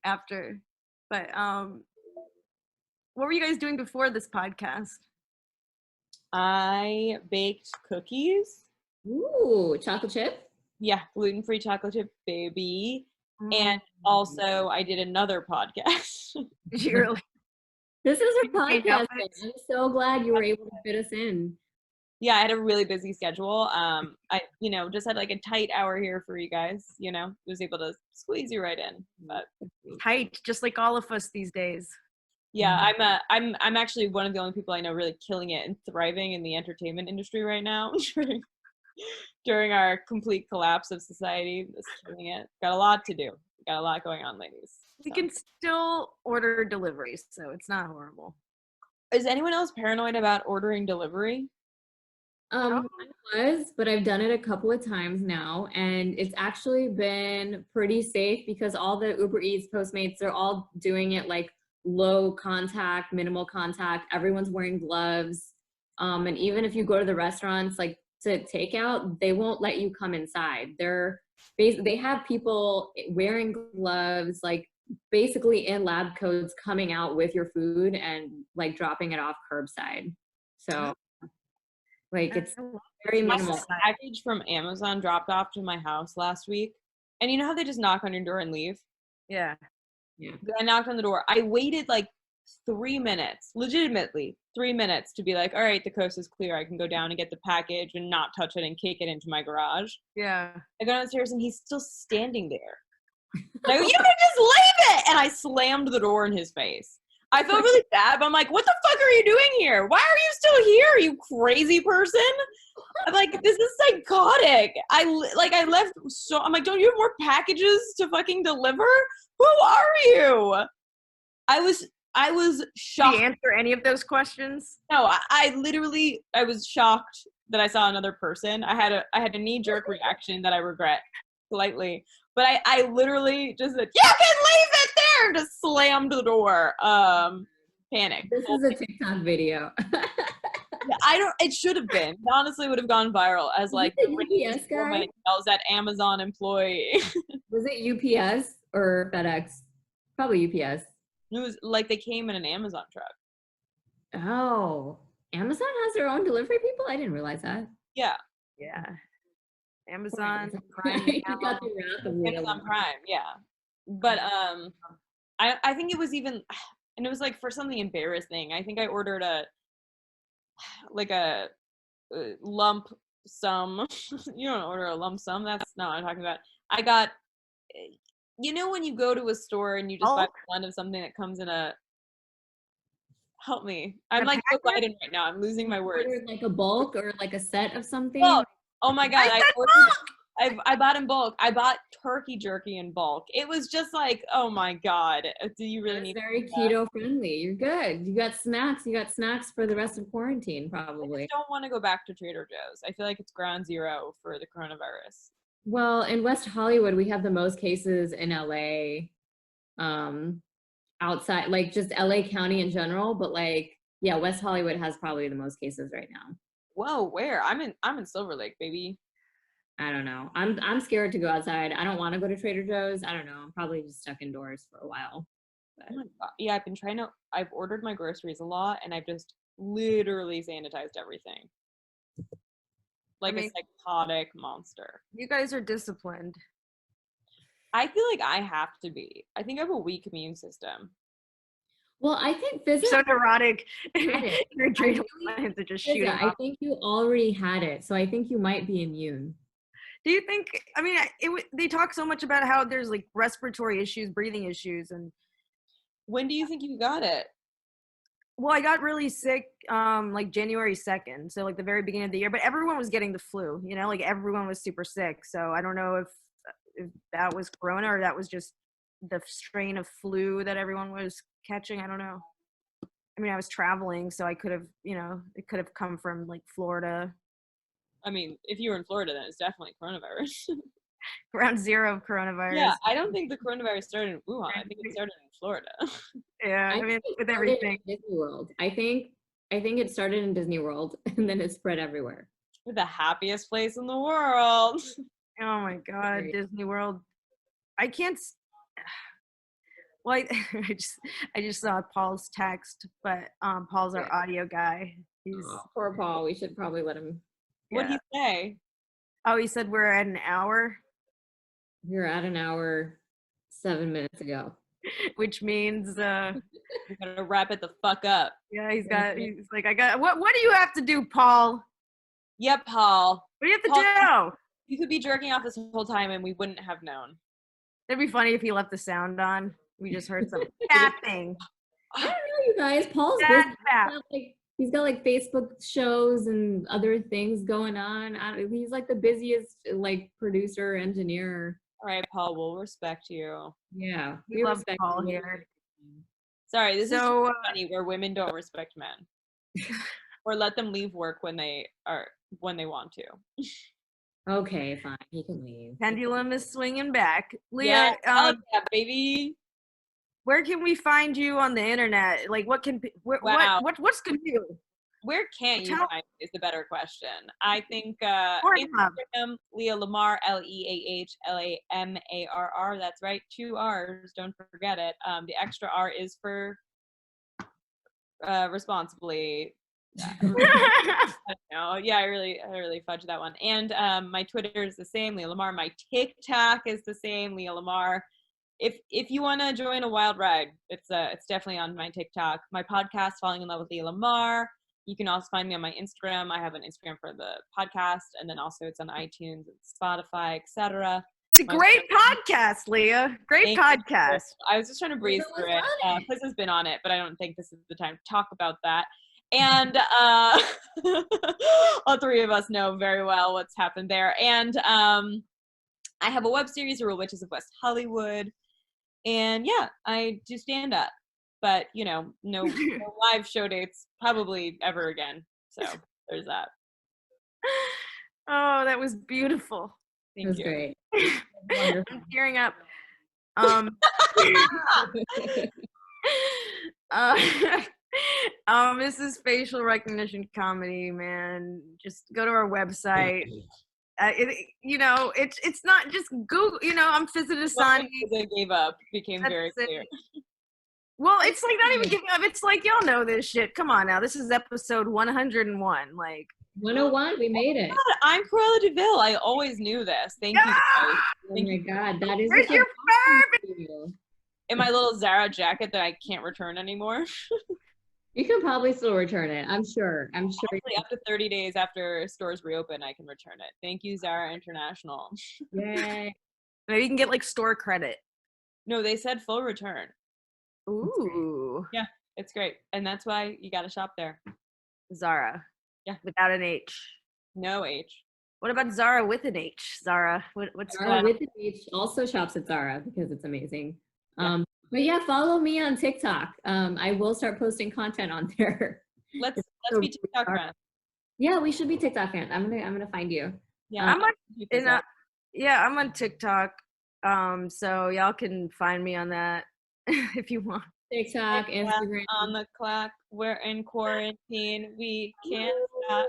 after. But what were you guys doing before this podcast? I baked cookies. Ooh, chocolate chip. Yeah, gluten-free chocolate chip, baby. And also, I did another podcast. Did you really? This is Did our you change podcast. outfits? I'm so glad you were able to fit us in. Yeah, I had a really busy schedule. I just had like a tight hour here for you guys. Was able to squeeze you right in. But Tight, just like all of us these days. yeah, I'm actually one of the only people I know really killing it and thriving in the entertainment industry right now during our complete collapse of society. Just killing it. Got a lot to do. Got a lot going on, ladies. We So. can still order deliveries, so it's not horrible. Is anyone else paranoid about ordering delivery? I was, but I've done it a couple of times now, and it's actually been pretty safe because all the Uber Eats, Postmates, they're all doing it like low contact, minimal contact. Everyone's wearing gloves. And even if you go to the restaurants, like to take out, they won't let you come inside. They have people wearing gloves, like basically in lab coats coming out with your food and like dropping it off curbside. So like it's very My minimal. package from Amazon dropped off to my house last week. And you know how they just knock on your door and leave? Yeah. I knocked on the door. I waited like 3 minutes, legitimately 3 minutes, to be like, all right, the coast is clear. I can go down and get the package and not touch it and kick it into my garage. Yeah. I go downstairs and he's still standing there. I go, you can just leave it! And I slammed the door in his face. I felt really bad, but I'm like, what the fuck are you doing here? Why are you still here, you crazy person? I'm like, this is psychotic. I left, so I'm like, don't you have more packages to fucking deliver? Who are you? I was shocked. Did you answer any of those questions? No, I literally was shocked that I saw another person. I had a knee-jerk reaction that I regret slightly. But I literally just said, you can leave it there! Just slammed the door. Panic. This is a TikTok video. It should have been. It honestly would have gone viral as like the UPS guy? tells that Amazon employee. Was it UPS or FedEx? Probably UPS. It was like they came in an Amazon truck. Oh, Amazon has their own delivery people? I didn't realize that. Yeah. Yeah. Amazon Prime. Prime. You got the wrath of Leah. Amazon Prime, yeah. But I think it was even, and it was like for something embarrassing. I think I ordered a lump sum. You don't order a lump sum. That's not what I'm talking about. I got, when you go to a store and you just buy one of something that comes in a, help me. I'm like so Biden right now. I'm losing my words. Ordered like a bulk or like a set of something. Oh my God. I bought in bulk. I bought turkey jerky in bulk. It was just like, oh my God, do you really need very that? keto friendly. You're good. You got snacks. You got snacks for the rest of quarantine, I probably. just don't want to go back to Trader Joe's. I feel like it's ground zero for the coronavirus. Well, in West Hollywood, we have the most cases in LA, outside, like just LA County in general, but like, yeah, West Hollywood has probably the most cases right now. Whoa, where? I'm in Silver Lake, baby. I don't know. I'm scared to go outside. I don't want to go to Trader Joe's. I don't know. I'm probably just stuck indoors for a while. But Oh my God. Yeah, I've ordered my groceries a lot and I've just literally sanitized everything. Like a psychotic monster. You guys are disciplined. I feel like I have to be. I think I have a weak immune system. well, I think physics. So neurotic. Had it. Your adrenal really- glands are just Lisa, shooting I off. think you already had it, so I think you might be immune. Do you think? I mean, they talk so much about how there's like respiratory issues, breathing issues, and When do you think you got it? well, I got really sick like January 2nd, so like the very beginning of the year. But everyone was getting the flu, you know, like everyone was super sick. So I don't know if that was corona or that was just the strain of flu that everyone was catching. I don't know. I mean, I was traveling, so I could have, you know, it could have come from like Florida. I mean, if you were in Florida, then it's definitely coronavirus. Ground zero of coronavirus. Yeah, I don't think the coronavirus started in Wuhan. I think it started in Florida. Yeah, I mean, think it with started everything. in Disney World. I think it started in Disney World and then it spread everywhere. The happiest place in the world. Oh my God, Right. Disney World. I can't. Well, I just saw Paul's text, but Paul's our Okay. audio guy. He's Oh, poor Paul. We should probably let him. What'd yeah. he say? Oh, he said we're at an hour, We were at an hour 7 minutes ago. which means We gotta wrap it the fuck up. yeah, he's like I got what do you have to do, Paul? Yep, Paul. What do you have to Paul- do? You could be jerking off this whole time and we wouldn't have known. It'd be funny if he left the sound on. We just heard some tapping. I don't know, you guys. Paul's Tap, busy. tap. He's got like Facebook shows and other things going on. He's like the busiest like producer, engineer. All right, Paul, we'll respect you. Yeah, We love respect Paul him. here. Sorry, this So, is funny where women don't respect men. Or let them leave work when they want to. Okay, fine. He can leave. Pendulum is swinging back. Leah, Yeah, baby. where can we find you on the internet? Like, what can Wow. what's good for you? Where can't you Tell- find me is the better question. I think Pornhub. Instagram, Leah Lamarr, LeahLamarr. That's right, 2 R's. Don't forget it. The extra R is for responsibly. I don't know. Yeah, I really fudged that one. And my Twitter is the same, Leah Lamarr. My TikTok is the same, Leah Lamarr. If you want to join a wild ride, it's definitely on my TikTok. My podcast, Falling in Love with Leah Lamarr. You can also find me on my Instagram. I have an Instagram for the podcast, and then also it's on iTunes and Spotify, etc. It's a great podcast, Leah. Great podcast. I was just trying to breeze Lisa through was it. on it. Liz has been on it, but I don't think this is the time to talk about that. And all three of us know very well what's happened there. And I have a web series, The Real Witches of West Hollywood. And yeah, I do stand up. But, you know, no live show dates probably ever again. So there's that. Oh, that was beautiful. It was Thank you. great. I'm tearing up. This is facial recognition comedy, man. Just go to our website. It's not just Google. You know, I'm Fizita Asani. I gave up became very That's it. clear. Well, it's like not even giving up. It's like y'all know this shit. Come on now. This is episode 101. Like 101, we made it. God, I'm Cruella DeVille. I always knew this. Thank you guys. Oh Thank my you. God, that is Where's a your compliment. In my little Zara jacket that I can't return anymore. You can probably still return it. I'm sure. Actually, after 30 days after stores reopen, I can return it. Thank you, Zara International. Yay. maybe you can get like store credit. No, they said full return. Ooh, It's great. And that's why you got to shop there. Zara. Yeah. Without an H. No H. What about Zara with an H? Zara, what's Zara going on? with the beach also shops at Zara because it's amazing. Yeah. But yeah, follow me on TikTok. I will start posting content on there. Let's So be TikTok friends. Yeah, we should be TikTok fans. I'm gonna find you. Yeah, I'm on TikTok. So y'all can find me on that if you want. TikTok, Instagram. on the clock. We're in quarantine. We can't stop.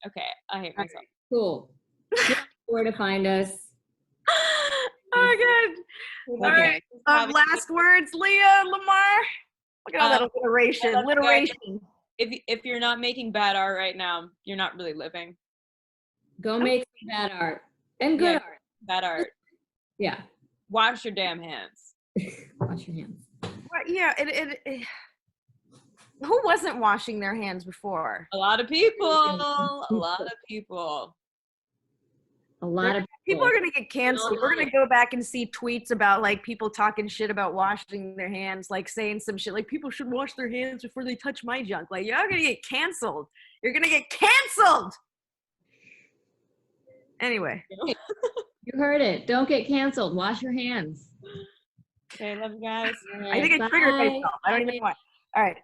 Okay, I hate myself. Cool. Where to find us? Oh, good. All right. Last words, Leah, Lamarr. Look at all that alliteration. Alliteration. If you're not making bad art right now, you're not really living. Go make some bad art and good art. Bad art. Yeah. Wash your damn hands. Wash your hands. Yeah. Who wasn't washing their hands before? A lot of people. A lot of people. A lot of people are gonna get canceled. We're gonna go back and see tweets about like people talking shit about washing their hands, like saying some shit like people should wash their hands before they touch my junk. Like you're not gonna get canceled. You're gonna get canceled. Anyway. You heard it. Don't get canceled. Wash your hands. Okay, love you guys. I think I triggered myself. I don't even know why. All right.